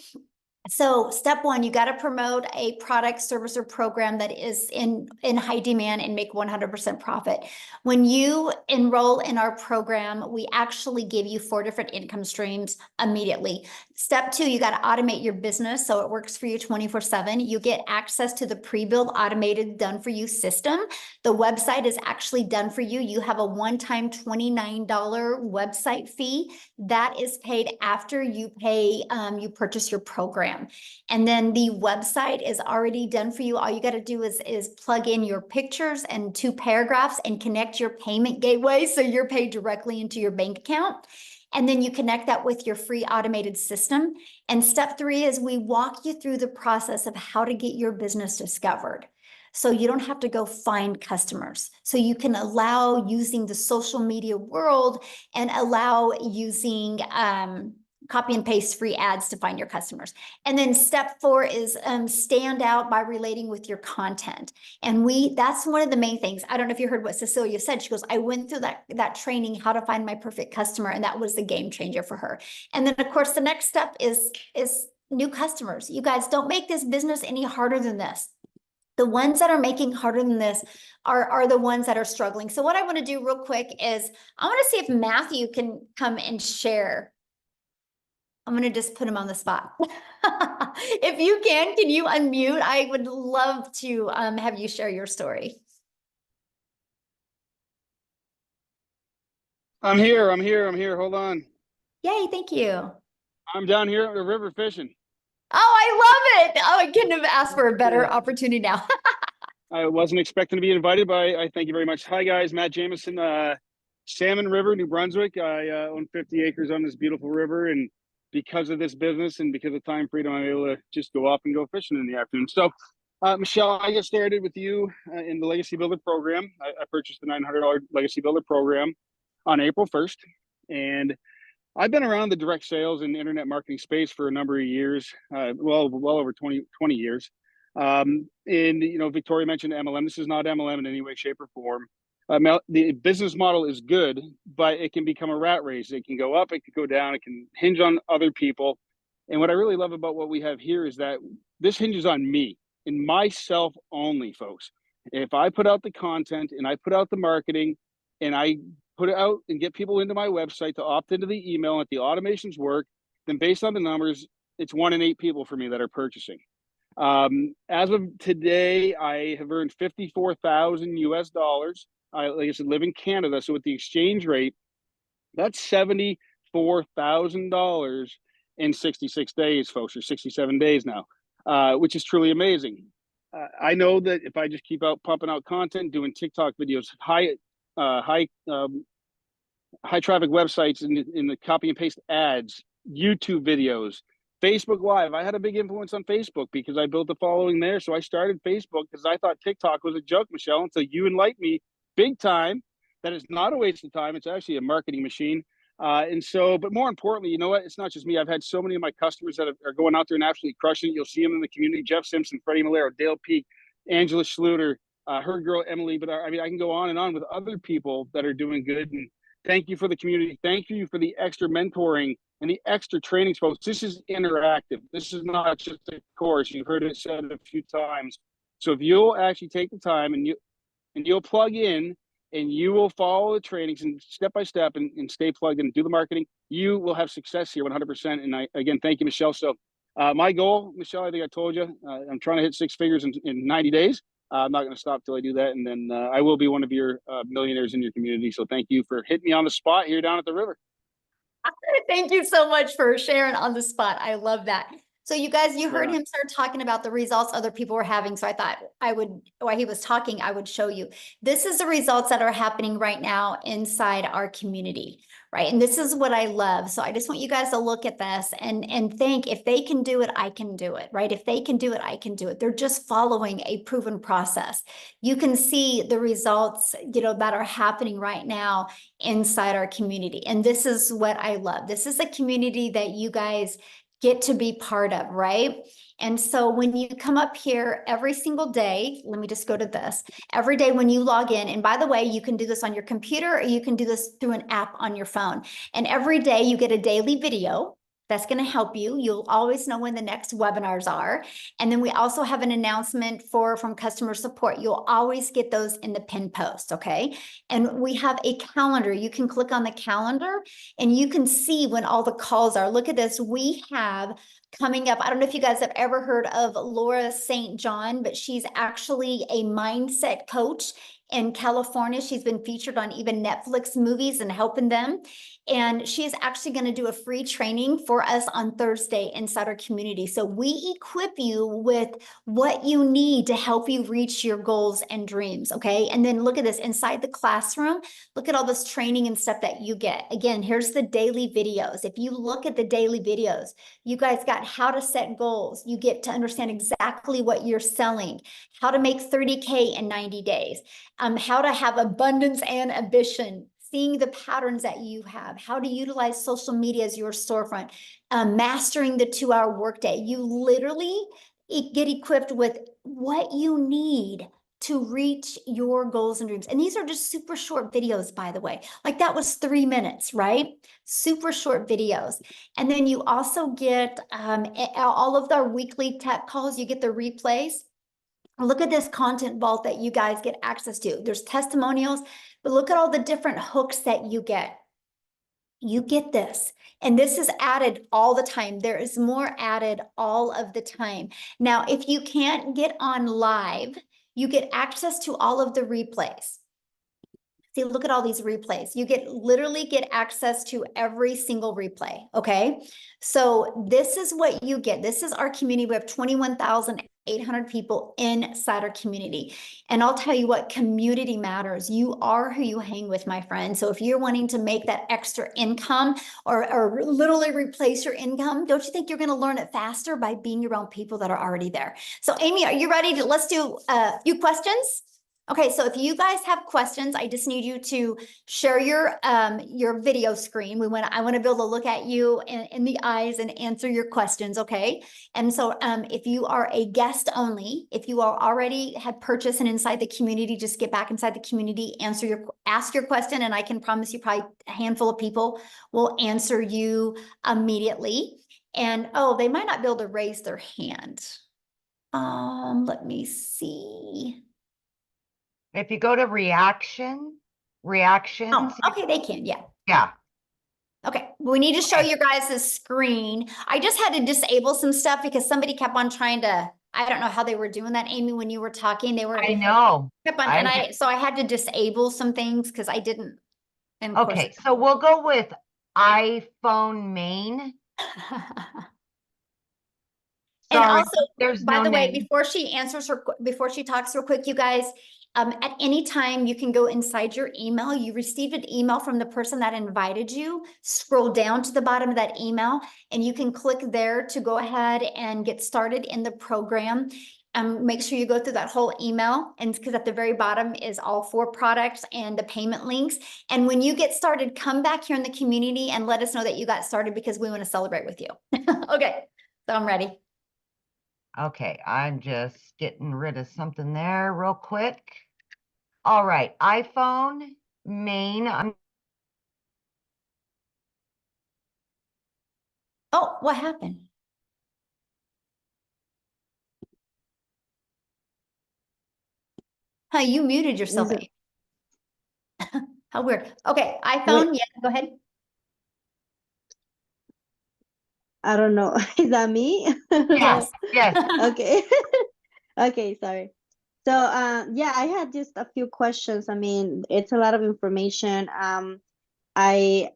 So step one, you got to promote a product, service, or program that is in high demand and make 100% profit. When you enroll in our program, we actually give you 4 different income streams immediately. Step 2, you got to automate your business so it works for you 24/7. You get access to the pre-built automated done for you system. The website is actually done for you. You have a one-time $29 website fee that is paid after you you purchase your program. And then the website is already done for you. All you got to do is plug in your pictures and 2 paragraphs and connect your payment gateway so you're paid directly into your bank account. And then you connect that with your free automated system. And step 3 is we walk you through the process of how to get your business discovered. So you don't have to go find customers. So you can allow using the social media world and allow using copy and paste free ads to find your customers. And then step 4 is stand out by relating with your content. And that's one of the main things. I don't know if you heard what Cecilia said. She goes, I went through that training, how to find my perfect customer. And that was the game changer for her. And then of course, the next step is new customers. You guys, don't make this business any harder than this. The ones that are making harder than this are the ones that are struggling. So what I want to do real quick is I want to see if Matthew can come and share. I'm going to just put him on the spot. If you can you unmute? I would love to have you share your story. I'm here. Hold on. Yay, thank you. I'm down here at the river fishing. Oh, I love it. Oh, I couldn't have asked for a better opportunity now. I wasn't expecting to be invited, but I thank you very much. Hi, guys. Matt Jameson, Salmon River, New Brunswick. I own 50 acres on this beautiful river. And because of this business and because of time freedom, I'm able to just go off and go fishing in the afternoon. So, Michelle, I got started with you in the Legacy Builder program. I purchased the $900 Legacy Builder program on April 1st. And I've been around the direct sales and internet marketing space for a number of years, well over 20 years. And, you know, Victoria mentioned MLM. This is not MLM in any way, shape, or form. The business model is good, but it can become a rat race. It can go up, it can go down, it can hinge on other people. And what I really love about what we have here is that this hinges on me and myself only, folks. If I put out the content and I put out the marketing and I put it out and get people into my website to opt into the email and if the automations work, then based on the numbers, it's 1 in 8 people for me that are purchasing. As of today, I have earned 54,000 US dollars. Like I said, live in Canada. So with the exchange rate, that's $74,000 in 66 days, folks, or 67 days now, which is truly amazing. I know that if I just keep out pumping out content, doing TikTok videos, high traffic websites in the copy and paste ads, YouTube videos, Facebook Live. I had a big influence on Facebook because I built a following there. So I started Facebook because I thought TikTok was a joke, Michelle, until you enlightened me big time that it's not a waste of time. It's actually a marketing machine. And so, but more importantly, you know what? It's not just me. I've had so many of my customers that are going out there and absolutely crushing it. You'll see them in the community: Jeff Simpson, Freddie Malero, Dale Peak, Angela Schluter, her girl Emily. But I mean, I can go on and on with other people that are doing good. And thank you for the community. Thank you for the extra mentoring and the extra training, folks. This is interactive. This is not just a course. You've heard it said a few times. So if you'll actually take the time and you'll plug in and you will follow the trainings and step by step and stay plugged in and do the marketing, you will have success here 100%. And I, again, thank you, Michelle. So my goal, Michelle, I think I told you, I'm trying to hit 6 figures in 90 days. I'm not going to stop till I do that. And then I will be one of your millionaires in your community. So thank you for hitting me on the spot here down at the river. Thank you so much for sharing on the spot. I love that. So you guys, you heard him start talking about the results other people were having. So I thought I would, while he was talking, I would show you. This is the results that are happening right now inside our community, right? And this is what I love. So I just want you guys to look at this and think, if they can do it, I can do it, right? If they can do it, I can do it. They're just following a proven process. You can see the results, you know, that are happening right now inside our community. And this is what I love. This is a community that you guys get to be part of, right? And so when you come up here every single day, let me just go to this, every day when you log in, and by the way, you can do this on your computer or you can do this through an app on your phone. And every day you get a daily video that's going to help you. You'll always know when the next webinars are. And then we also have an announcement from customer support. You'll always get those in the pin post, okay? And we have a calendar. You can click on the calendar and you can see when all the calls are. Look at this. We have coming up, I don't know if you guys have ever heard of Laura St. John, but she's actually a mindset coach in California. She's been featured on even Netflix movies and helping them. And she is actually going to do a free training for us on Thursday inside our community. So we equip you with what you need to help you reach your goals and dreams. Okay. And then look at this inside the classroom. Look at all this training and stuff that you get. Again, here's the daily videos. If you look at the daily videos, you guys got how to set goals. You get to understand exactly what you're selling, how to make 30K in 90 days, how to have abundance and ambition, seeing the patterns that you have, how to utilize social media as your storefront, mastering the 2-hour workday. You literally get equipped with what you need to reach your goals and dreams. And these are just super short videos, by the way. Like that was 3 minutes, right? Super short videos. And then you also get all of our weekly tech calls. You get the replays. Look at this content vault that you guys get access to. There's testimonials, but look at all the different hooks that you get. You get this, and this is added all the time. There is more added all of the time. Now, if you can't get on live, you get access to all of the replays. See, look at all these replays. You literally get access to every single replay, okay? So this is what you get. This is our community. We have 21,000 800 people inside our community. And I'll tell you what, community matters. You are who you hang with, my friend. So if you're wanting to make that extra income or literally replace your income, don't you think you're going to learn it faster by being around people that are already there? So Amy, are you ready let's do a few questions? Okay, so if you guys have questions, I just need you to share your video screen. I want to be able to look at you in the eyes and answer your questions, okay? And so if you are a guest only, if you are already had purchased and inside the community, just get back inside the community, ask your question, and I can promise you probably a handful of people will answer you immediately. And oh, they might not be able to raise their hand. Let me see. If you go to reactions. Oh, okay, they can, yeah. Yeah. Okay, we need to show you guys the screen. I just had to disable some stuff because somebody kept on trying to, I don't know how they were doing that, Amy, when you were talking, I know. Kept on, so I had to disable some things because I didn't. And of Okay, so we'll go with iPhone main. And Sorry, also, there's by no the way, name. before she talks real quick, you guys, at any time you can go inside your email. You received an email from the person that invited you. Scroll down to the bottom of that email, and you can click there to go ahead and get started in the program. Make sure you go through that whole email, and because at the very bottom is all 4 products and the payment links. And when you get started, come back here in the community and let us know that you got started because we want to celebrate with you. Okay, so I'm ready. Okay, I'm just getting rid of something there real quick. All right, iPhone main. Oh, what happened? Huh, you muted yourself. Is it- How weird. Okay, iPhone, yeah, go ahead. I don't know. Is that me? Yes, yes. Okay. Okay, sorry. So, yeah, I had just a few questions. I mean, it's a lot of information. I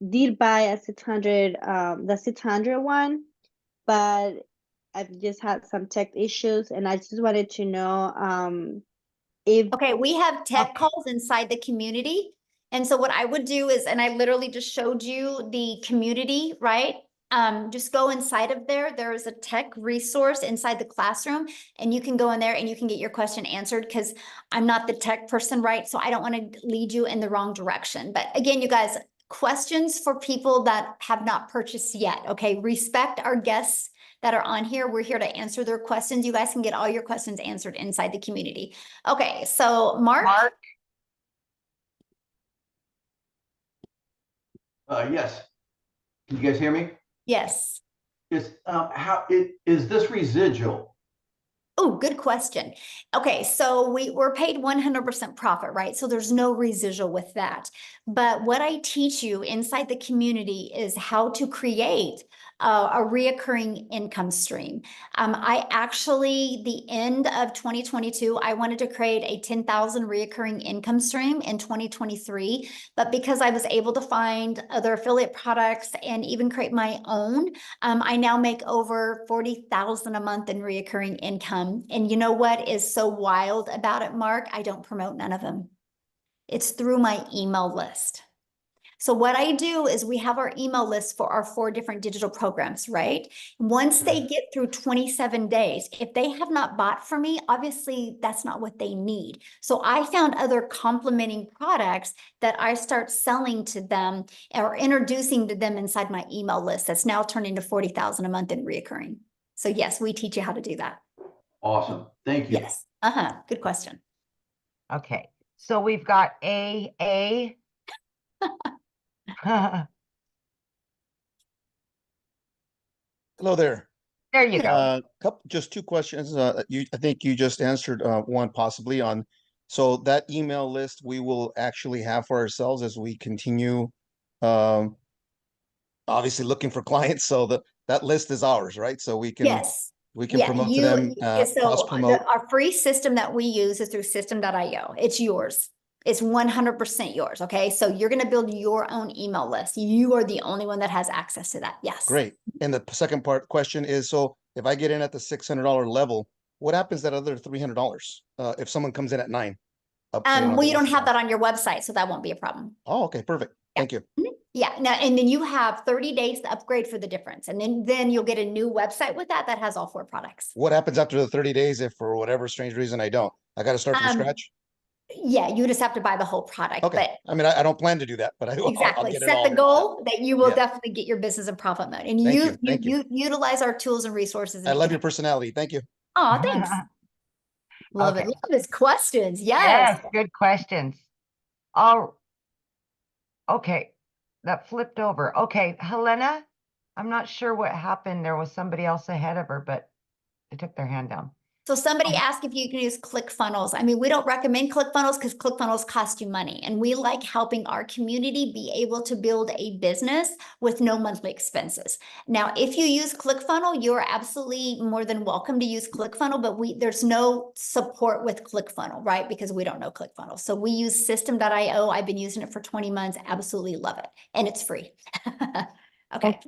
did buy a 600, the 600 one, but I've just had some tech issues, and I just wanted to know, if Okay, we have tech Okay. calls inside the community. And so what I would do is, and I literally just showed you the community, right? Just go inside of there. There is a tech resource inside the classroom, and you can go in there and you can get your question answered because I'm not the tech person, right? So I don't want to lead you in the wrong direction. But again, you guys, questions for people that have not purchased yet. Okay, respect our guests that are on here. We're here to answer their questions. You guys can get all your questions answered inside the community. Okay, so Mark? Mark, Yes. Can you guys hear me? Yes. Is is this residual? Oh, good question. Okay, so we're paid 100% profit, right? So there's no residual with that. But what I teach you inside the community is how to create a reoccurring income stream. I actually, the end of 2022, I wanted to create a 10,000 reoccurring income stream in 2023. But because I was able to find other affiliate products and even create my own, I now make over 40,000 a month in reoccurring income. And you know what is so wild about it, Mark? I don't promote none of them. It's through my email list. So what I do is we have our email list for our 4 different digital programs, right? Once they get through 27 days, if they have not bought from me, obviously that's not what they need. So I found other complementing products that I start selling to them or introducing to them inside my email list that's now turned into 40,000 a month in reoccurring. So yes, we teach you how to do that. Awesome. Thank you. Yes. Good question. okay. So we've got A. Hello there. There you go. Just 2 questions. I think you just answered one possibly on. So that email list we will actually have for ourselves as we continue, obviously looking for clients. So that list is ours, right? So we can Yes. promote to them, cross promote. Our free system that we use is through system.io. It's yours. It's 100% yours. Okay. So you're going to build your own email list. You are the only one that has access to that. Yes. Great. And the second question is, so if I get in at the $600 level, what happens that other $300? If someone comes in at 9? Well, you don't have that on your website, so that won't be a problem. Oh, okay, perfect. Yeah. Thank you. Yeah, now, and then you have 30 days to upgrade for the difference. And then you'll get a new website with that has all 4 products. What happens after the 30 days if for whatever strange reason I don't? I got to start from scratch? Yeah, you just have to buy the whole product. Okay. But I mean, I don't plan to do that, but I'll exactly, get it set all. the goal that you will Yeah. definitely get your business in profit mode. And Thank you. you utilize our tools and resources. I love your personality. Thank you. Oh, thanks. Love it. Okay. Love his questions. Yes, good questions. Oh, okay. That flipped over. Okay, Helena, I'm not sure what happened. There was somebody else ahead of her, but they took their hand down. So somebody asked if you can use ClickFunnels. I mean, we don't recommend ClickFunnels because ClickFunnels cost you money. And we like helping our community be able to build a business with no monthly expenses. Now, if you use ClickFunnels, you're absolutely more than welcome to use ClickFunnels, but there's no support with ClickFunnels, right? Because we don't know ClickFunnels. So we use System.io. I've been using it for 20 months. Absolutely love it. And it's free. Okay.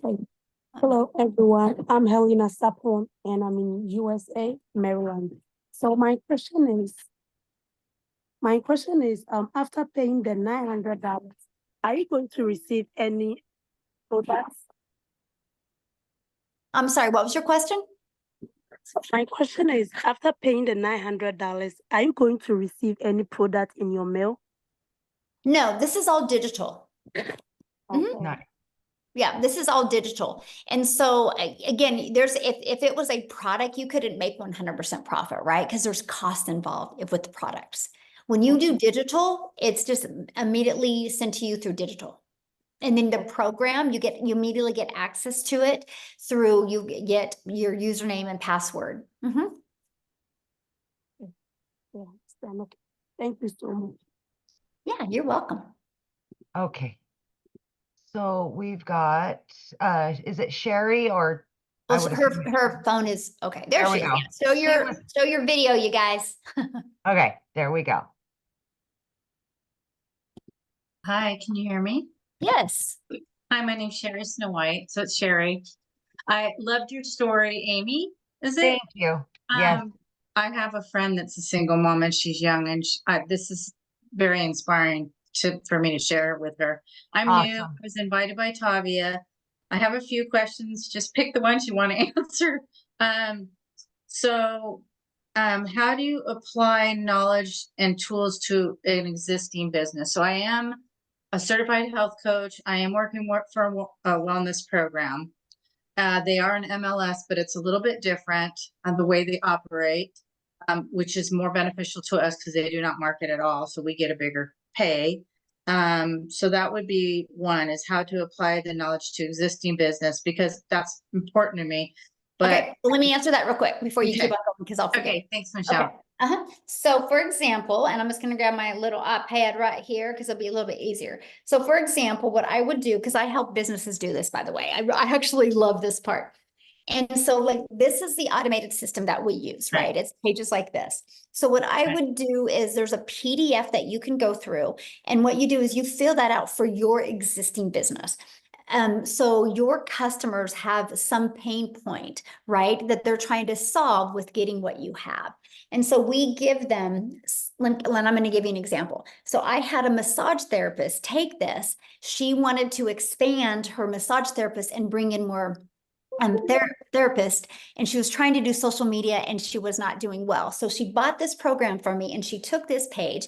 Hello, everyone. I'm Helena Sapon, and I'm in USA, Maryland. So my question is, after paying the $900, are you going to receive any products? I'm sorry, what was your question? My question is, after paying the $900, are you going to receive any product in your mail? No, this is all digital. Okay. Nice. Yeah, this is all digital. And so again, if it was a product, you couldn't make 100% profit, right? Because there's cost involved with the products. When you do digital, it's just immediately sent to you through digital. And then the program, you immediately get access to it through, you get your username and password. Yeah, okay. Thank you so much. Yeah, you're welcome. Okay. So we've got, is it Sherry or? I Well, would her assume- phone is, okay, there There we she is. go. Yeah. Show your video, you guys. Okay, there we go. Hi, can you hear me? Yes. Hi, my name's Sherry Snow White. So it's Sherry. I loved your story, Amy. Is it? Thank you. Yes. I have a friend that's a single mom and she's young, and this is very inspiring for me to share with her. I'm new. I Awesome. was invited by Tavia. I have a few questions. Just pick the ones you want to answer. How do you apply knowledge and tools to an existing business? So I am a certified health coach. I am working for a wellness program. They are an MLS, but it's a little bit different on the way they operate, which is more beneficial to us because they do not market at all. So we get a bigger pay. So that would be one, is how to apply the knowledge to existing business, because that's important to me. But okay, well, let me answer that real quick before you keep on going, because I'll forget. Okay, thanks, Michelle. Okay. So for example, and I'm just going to grab my little iPad right here because it'll be a little bit easier. So for example, what I would do, because I help businesses do this, by the way, I actually love this part. And so like, this is the automated system that we use, right? It's pages like this. So what I would do is there's a PDF that you can go through. And what you do is you fill that out for your existing business. So your customers have some pain point, right, that they're trying to solve with getting what you have. And so we give them, and I'm going to give you an example. So I had a massage therapist take this. She wanted to expand her massage therapist and bring in more therapist, and she was trying to do social media and she was not doing well. So she bought this program from me and she took this page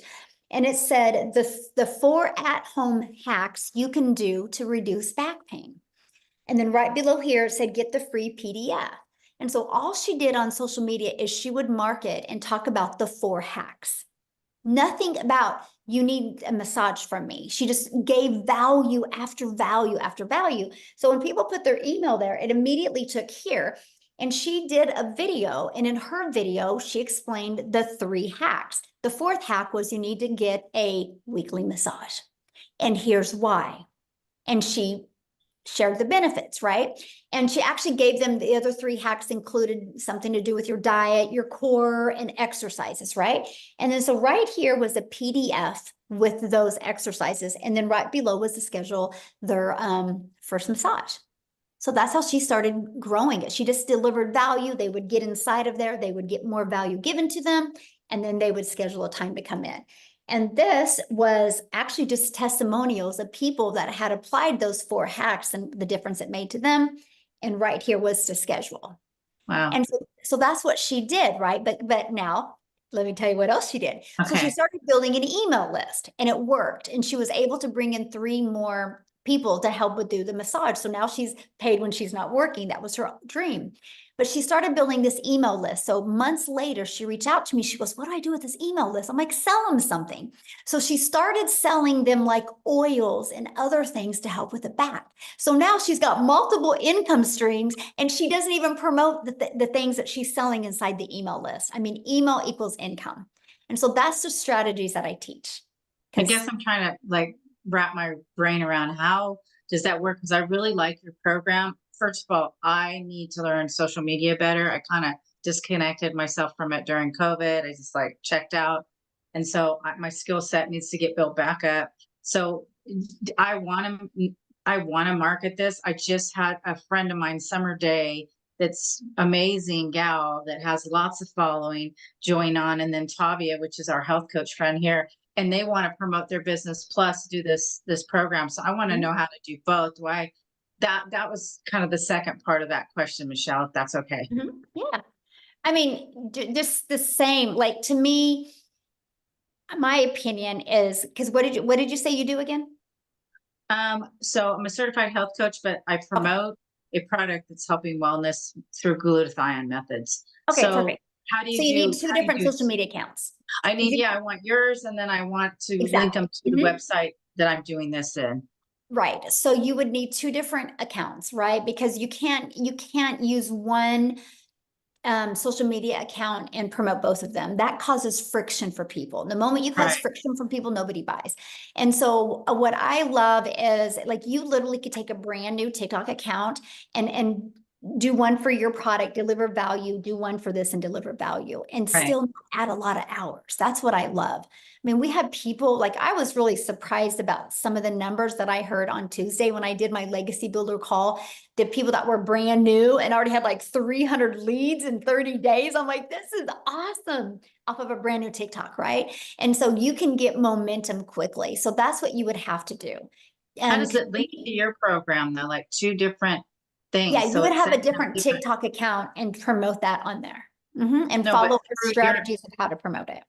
and it said the 4 at-home hacks you can do to reduce back pain. And then right below here, it said, get the free PDF. And so all she did on social media is she would market and talk about the 4 hacks. Nothing about you need a massage from me. She just gave value after value after value. So when people put their email there, it immediately took here. And she did a video, and in her video, she explained the 3 hacks. The 4th hack was you need to get a weekly massage. And here's why. And she shared the benefits, right? And she actually gave them the other 3 hacks included something to do with your diet, your core, and exercises, right? And then so right here was a PDF with those exercises. And then right below was to schedule their first massage. So that's how she started growing it. She just delivered value. They would get inside of there. They would get more value given to them. And then they would schedule a time to come in. And this was actually just testimonials of people that had applied those 4 hacks and the difference it made to them. And right here was to schedule. Wow. And so that's what she did, right? But now let me tell you what else she did. So she Okay. started building an email list and it worked. And she was able to bring in 3 more people to help with do the massage. So now she's paid when she's not working. That was her dream. But she started building this email list. So months later, she reached out to me. She goes, what do I do with this email list? I'm like, sell them something. So she started selling them like oils and other things to help with the back. So now she's got multiple income streams and she doesn't even promote the things that she's selling inside the email list. I mean, email equals income. And so that's the strategies that I teach. I guess I'm trying to like wrap my brain around how does that work? Because I really like your program. First of all, I need to learn social media better. I kind of disconnected myself from it during COVID. I just like checked out. And so my skill set needs to get built back up. So I want to market this. I just had a friend of mine, Summer Day, that's amazing gal that has lots of following, join on, and then Tavia, which is our health coach friend here, and they want to promote their business plus do this program. So I want to know how to do both. Why? That was kind of the second part of that question, Michelle, if that's okay. Yeah. I mean, just the same, like to me, my opinion is, because what did you say you do again? So I'm a certified health coach, but I promote a product that's helping wellness through glutathione methods. Okay, So perfect. how do you So you do, need 2 how do you different do- social media accounts. I need, yeah, I want yours, and then I want to link them to the Mhm. website that I'm doing this in. Right. So you would need 2 different accounts, right? Because you can't use one social media account and promote both of them. That causes friction for people. The moment you cause Right. friction for people, nobody buys. And so what I love is like you literally could take a brand new TikTok account and do one for your product, deliver value, do one for this and deliver value, and Right. still add a lot of hours. That's what I love. I mean, we had people, like I was really surprised about some of the numbers that I heard on Tuesday when I did my legacy builder call. The people that were brand new and already had like 300 leads in 30 days. I'm like, this is awesome, off of a brand new TikTok, right? And so you can get momentum quickly. So that's what you would have to do. How does it link to your program though? Like 2 different things. Yeah, you So would it have a sends them different TikTok account and promote that on there. And No, follow but the through strategies of how to promote it.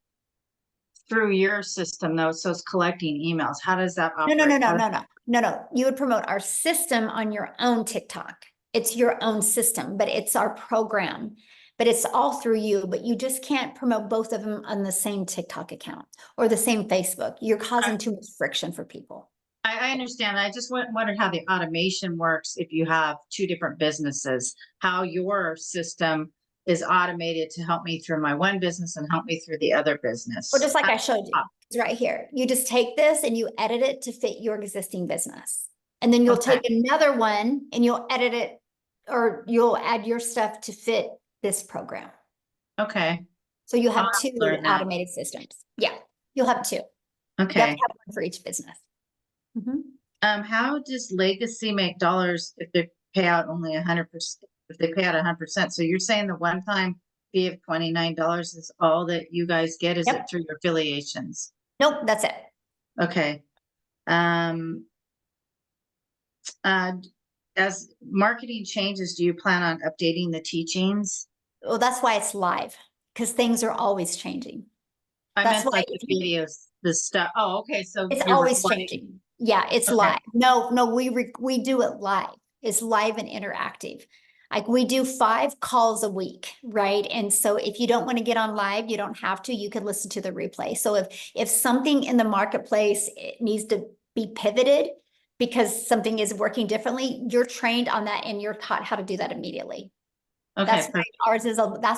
through your system though, so it's collecting emails. How does that No, operate? no. You would promote our system on your own TikTok. It's your own system, but it's our program. But it's all through you, but you just can't promote both of them on the same TikTok account or the same Facebook. You're causing too much friction for people. I understand. I just wondered how the automation works if you have 2 different businesses, how your system is automated to help me through my one business and help me through the other business. Well, just like I showed you, it's right here. You just take this and you edit it to fit your existing business. And then you'll Okay. take another one and you'll edit it, or you'll add your stuff to fit this program. Okay. So you have I'll 2 learn that. automated systems. Yeah, you'll have 2. You have to Okay. have one for each business. How does Legacy make dollars if they pay out only 100%? If they pay out 100%, so you're saying the one-time fee of $29 is all that you guys get? Is it Yep. through your affiliations? Nope, that's it. Okay. As marketing changes, do you plan on updating the teachings? Well, that's why it's live, because things are always changing. I That's meant why like the videos, the stuff. Oh, okay. So it's you're always recording. changing. Yeah, it's Okay. live. No, we do it live. It's live and interactive. Like we do 5 calls a week, right? And so if you don't want to get on live, you don't have to. You can listen to the replay. So if something in the marketplace it needs to be pivoted because something is working differently, you're trained on that and you're taught how to do that immediately. Okay. That's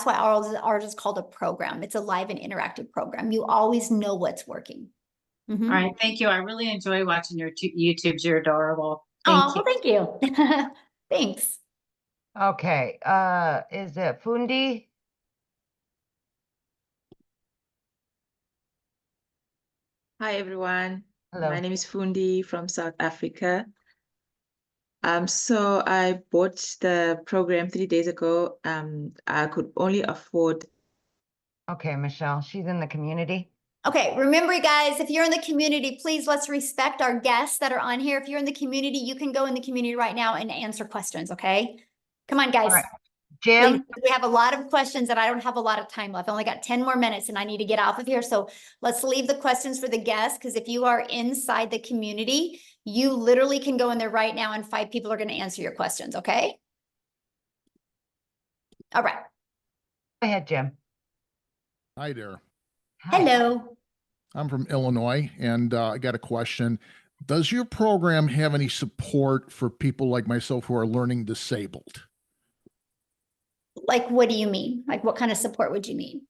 why ours is called a program. It's a live and interactive program. You always know what's working. All right. Thank you. I really enjoy watching your YouTubes. You're adorable. Oh, well, thank you. Thanks. Okay, is it Fundi? Hi everyone, Hello. my name is Fundi from South Africa. So I bought the program 3 days ago. I could only afford. Okay, Michelle, she's in the community. Okay, remember guys, if you're in the community, please let's respect our guests that are on here. If you're in the community, you can go in the community right now and answer questions, okay? Come on, guys. All right. Please, Jim, we have a lot of questions and I don't have a lot of time left. I only got 10 more minutes and I need to get off of here. So let's leave the questions for the guests, because if you are inside the community, you literally can go in there right now and 5 people are going to answer your questions, okay? All right. go ahead, Jim. Hi there. Hi. Hello. I'm from Illinois, and I got a question. Does your program have any support for people like myself who are learning disabled? Like, what do you mean? Like, what kind of support would you need?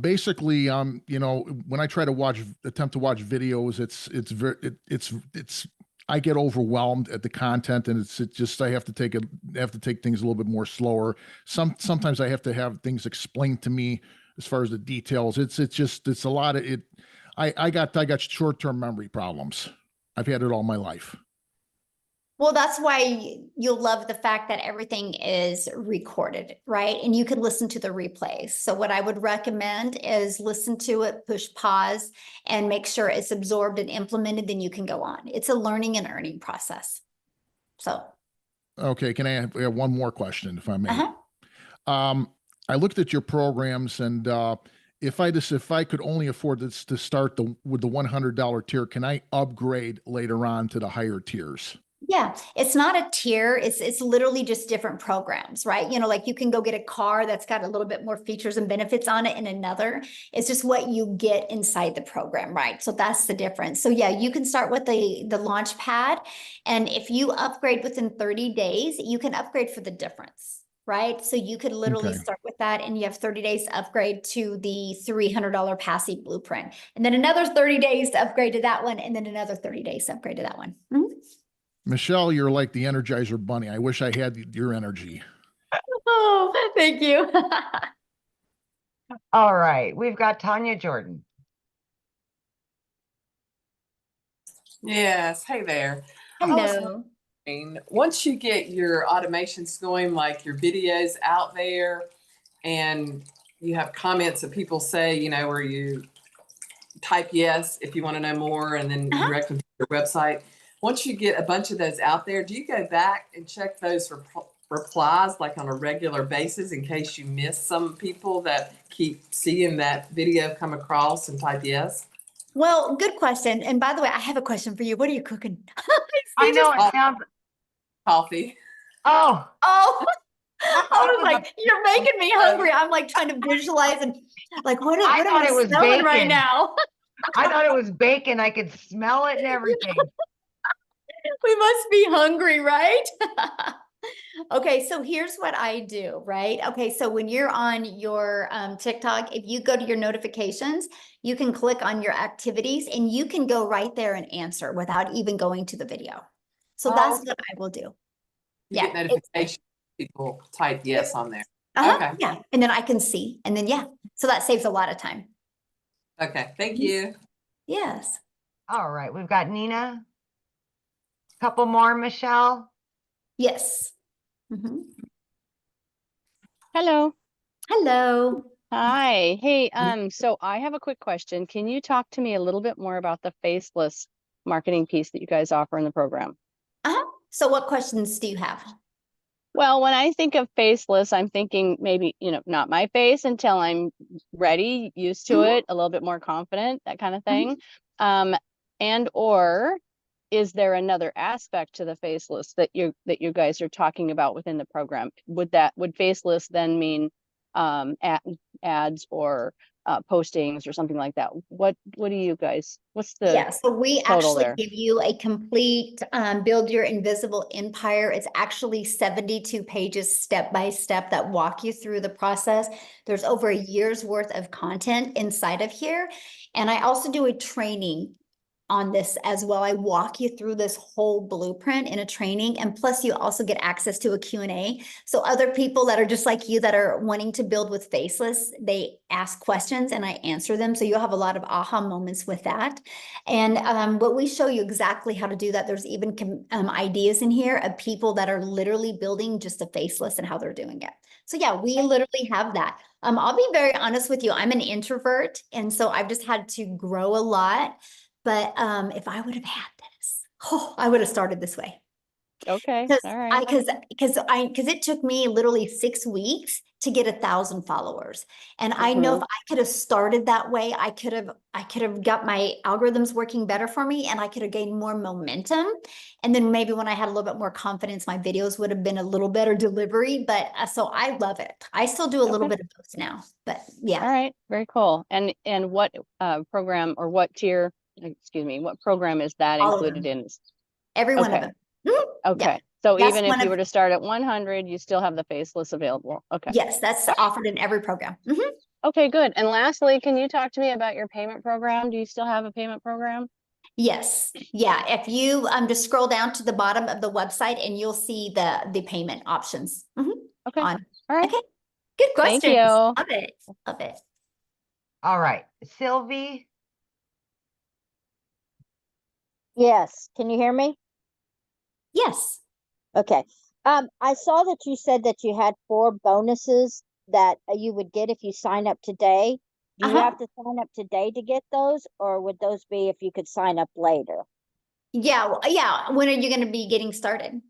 Basically, you know, when I try to attempt to watch videos, it's I get overwhelmed at the content, and it's just I have to take things a little bit more slower. Sometimes I have to have things explained to me as far as the details. It's a lot of it. I got short-term memory problems. I've had it all my life. Well, that's why you'll love the fact that everything is recorded, right? And you can listen to the replays. So what I would recommend is listen to it, push pause, and make sure it's absorbed and implemented, then you can go on. It's a learning and earning process. So. Okay, can I have one more question, if I may? Uh-huh. I looked at your programs, and if I could only afford this to start with the $100 tier, can I upgrade later on to the higher tiers? Yeah, it's not a tier. It's literally just different programs, right? You know, like you can go get a car that's got a little bit more features and benefits on it in another. It's just what you get inside the program, right? So that's the difference. So yeah, you can start with the launch pad, and if you upgrade within 30 days, you can upgrade for the difference, right? So you could literally start with that, and you have 30 days to upgrade to the $300 passive blueprint, and then another 30 days to upgrade to that one, and then another 30 days to upgrade to that one. Michelle, you're like the Energizer Bunny. I wish I had your energy. Oh, thank you. All right, we've got Tanya Jordan. Yes, hey there. I was Hello. wondering, once you get your automations going, like your videos out there, and you have comments that people say, you know, where you type yes if you want to know more, and then direct them to your website. Once you get a bunch of those out there, do you go back and check those replies like on a regular basis in case you miss some people that keep seeing that video come across and type yes? Well, good question. And by the way, I have a question for you. What are you cooking? I know it sounds. Coffee. Oh. Oh. I was like, you're making me hungry. I'm like trying to visualize and like, what am I smelling right now? I thought it was bacon. I could smell it and everything. We must be hungry, right? Okay, so here's what I do, right? Okay, so when you're on your TikTok, if you go to your notifications, you can click on your activities and you can go right there and answer without even going to the video. So that's what I will do. You get notifications, people type yes on there. Okay. Yeah, and then I can see, and then so that saves a lot of time. Okay, thank you. Yes. All right, we've got Nina. Couple more, Michelle. Yes. Hello. Hello. Hi. Hey, so I have a quick question. Can you talk to me a little bit more about the faceless marketing piece that you guys offer in the program? So what questions do you have? Well, when I think of faceless, I'm thinking maybe, you know, not my face until I'm ready, used to it, a little bit more confident, that kind of thing. And or is there another aspect to the faceless that you guys are talking about within the program? Would faceless then mean ads or postings or something like that? What do you guys, what's the so we total actually there? give you a complete build your invisible empire. It's actually 72 pages step by step that walk you through the process. There's over a year's worth of content inside of here. And I also do a training on this as well. I walk you through this whole blueprint in a training, and plus you also get access to a Q&A. So other people that are just like you that are wanting to build with Faceless, they ask questions and I answer them. So you'll have a lot of aha moments with that. And but we show you exactly how to do that. There's even ideas in here of people that are literally building just a Faceless and how they're doing it. So yeah, we literally have that. I'll be very honest with you. I'm an introvert, and so I've just had to grow a lot. But if I would have had this, I would have started this way. Okay. Because All right. because it took me literally 6 weeks to get 1,000 followers. And I know if I could have started that way, I could have got my algorithms working better for me, and I could have gained more momentum. And then maybe when I had a little bit more confidence, my videos would have been a little better delivery. But so I love it. I still do a little bit of both now, but yeah. All right. Very cool. And what program or what tier, excuse me, what program is that All of included them. in? Every one of them. Okay. Yeah. So That's even if one you of- were to start at 100, you still have the Faceless available. Okay. Yes, that's offered in every program. Okay, good. And lastly, can you talk to me about your payment program? Do you still have a payment program? Yes. Yeah. If you just scroll down to the bottom of the website and you'll see the payment options. Okay. On. All right. Okay. Good Thank questions. you. Love it. Love it. All right, Sylvie. Yes. Can you hear me? Yes. Okay. I saw that you said that you had 4 bonuses that you would get if you sign up today. Do you have to sign up today to get those, or would those be if you could sign up later? Yeah. Yeah. When are you going to be getting started?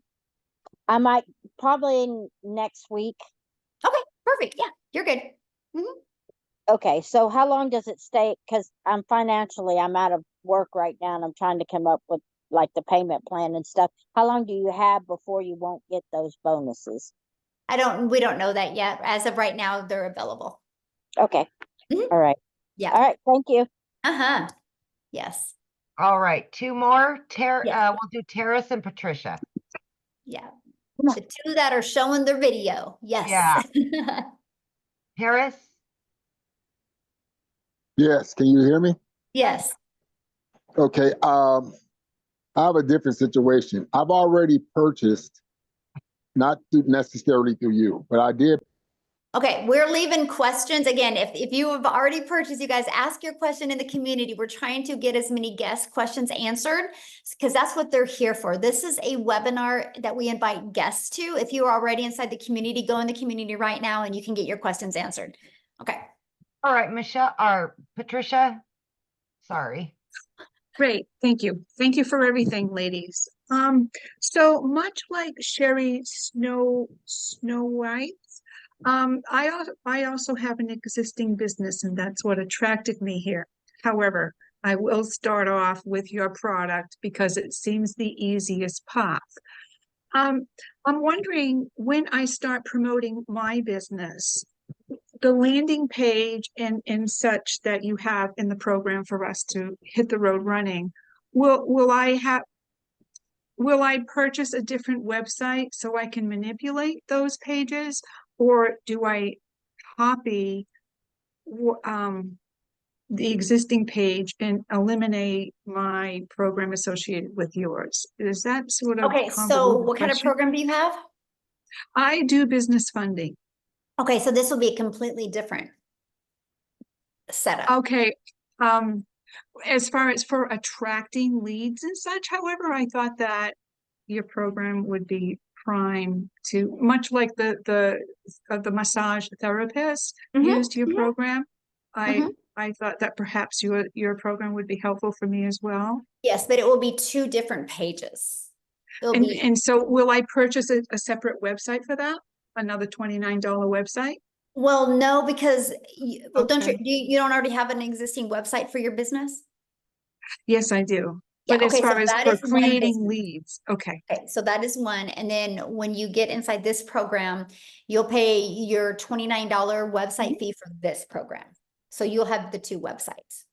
I might probably next week. Okay. Perfect. Yeah. You're good. Okay. So how long does it stay? Because I'm out of work right now, and I'm trying to come up with like the payment plan and stuff. How long do you have before you won't get those bonuses? We don't know that yet. As of right now, they're available. Okay. All right. Yeah. All right. Thank you. Yes. All right, 2 more. Yes. We'll do Terrace and Patricia. Yeah. The 2 that are showing their video. Yes. Yeah. Terrace? Yes, can you hear me? Yes. Okay, I have a different situation. I've already purchased, not necessarily through you, but I did. Okay, we're leaving questions. Again, if you have already purchased, you guys ask your question in the community. We're trying to get as many guest questions answered because that's what they're here for. This is a webinar that we invite guests to. If you are already inside the community, go in the community right now and you can get your questions answered. Okay. All right, Michelle or Patricia. Sorry. Great, thank you. Thank you for everything, ladies. So much like Sherry Snow White, I also have an existing business, and that's what attracted me here. However, I will start off with your product because it seems the easiest path. I'm wondering, when I start promoting my business, the landing page and such that you have in the program for us to hit the road running, will I purchase a different website so I can manipulate those pages, or do I copy the existing page and eliminate my program associated with yours? Is that sort of Okay, so convoluted what kind of question? program do you have? I do business funding. Okay, so this will be a completely different setup. Okay. As far as for attracting leads and such, however, I thought that your program would be prime to, much like the massage therapist used your program. I thought that perhaps your program would be helpful for me as well. Yes, but it will be 2 different pages. And so will I purchase a separate website for that? Another $29 website? Well, no, because don't you don't already have an existing website for your business? Yes, I do. Yeah, But as okay, so far as that for is one creating business. leads, okay. Okay, so that is one. And then when you get inside this program, you'll pay your $29 website fee for this program. So you'll have the 2 websites.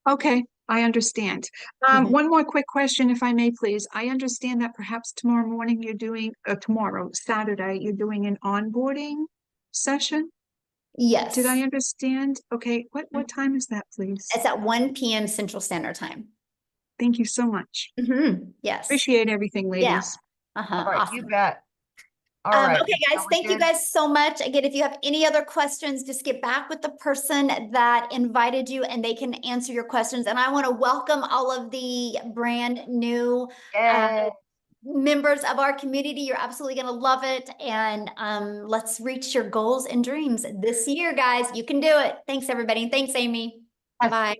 Okay, I understand. One more quick question, if I may, please. I understand that perhaps tomorrow morning you're doing, Saturday, you're doing an onboarding session? Yes. Did I understand? Okay, what time is that, please? It's at 1 p.m. Central Standard Time. Thank you so much. Yes. Appreciate everything, Yeah. ladies. All right, you bet. All right. Okay, guys, we're thank you good? guys so much. Again, if you have any other questions, just get back with the person that invited you and they can answer your questions. And I want to welcome all of the brand new Yay. members of our community. You're absolutely going to love it. And let's reach your goals and dreams this year, guys. You can do it. Thanks, everybody. Thanks, Amy. Bye.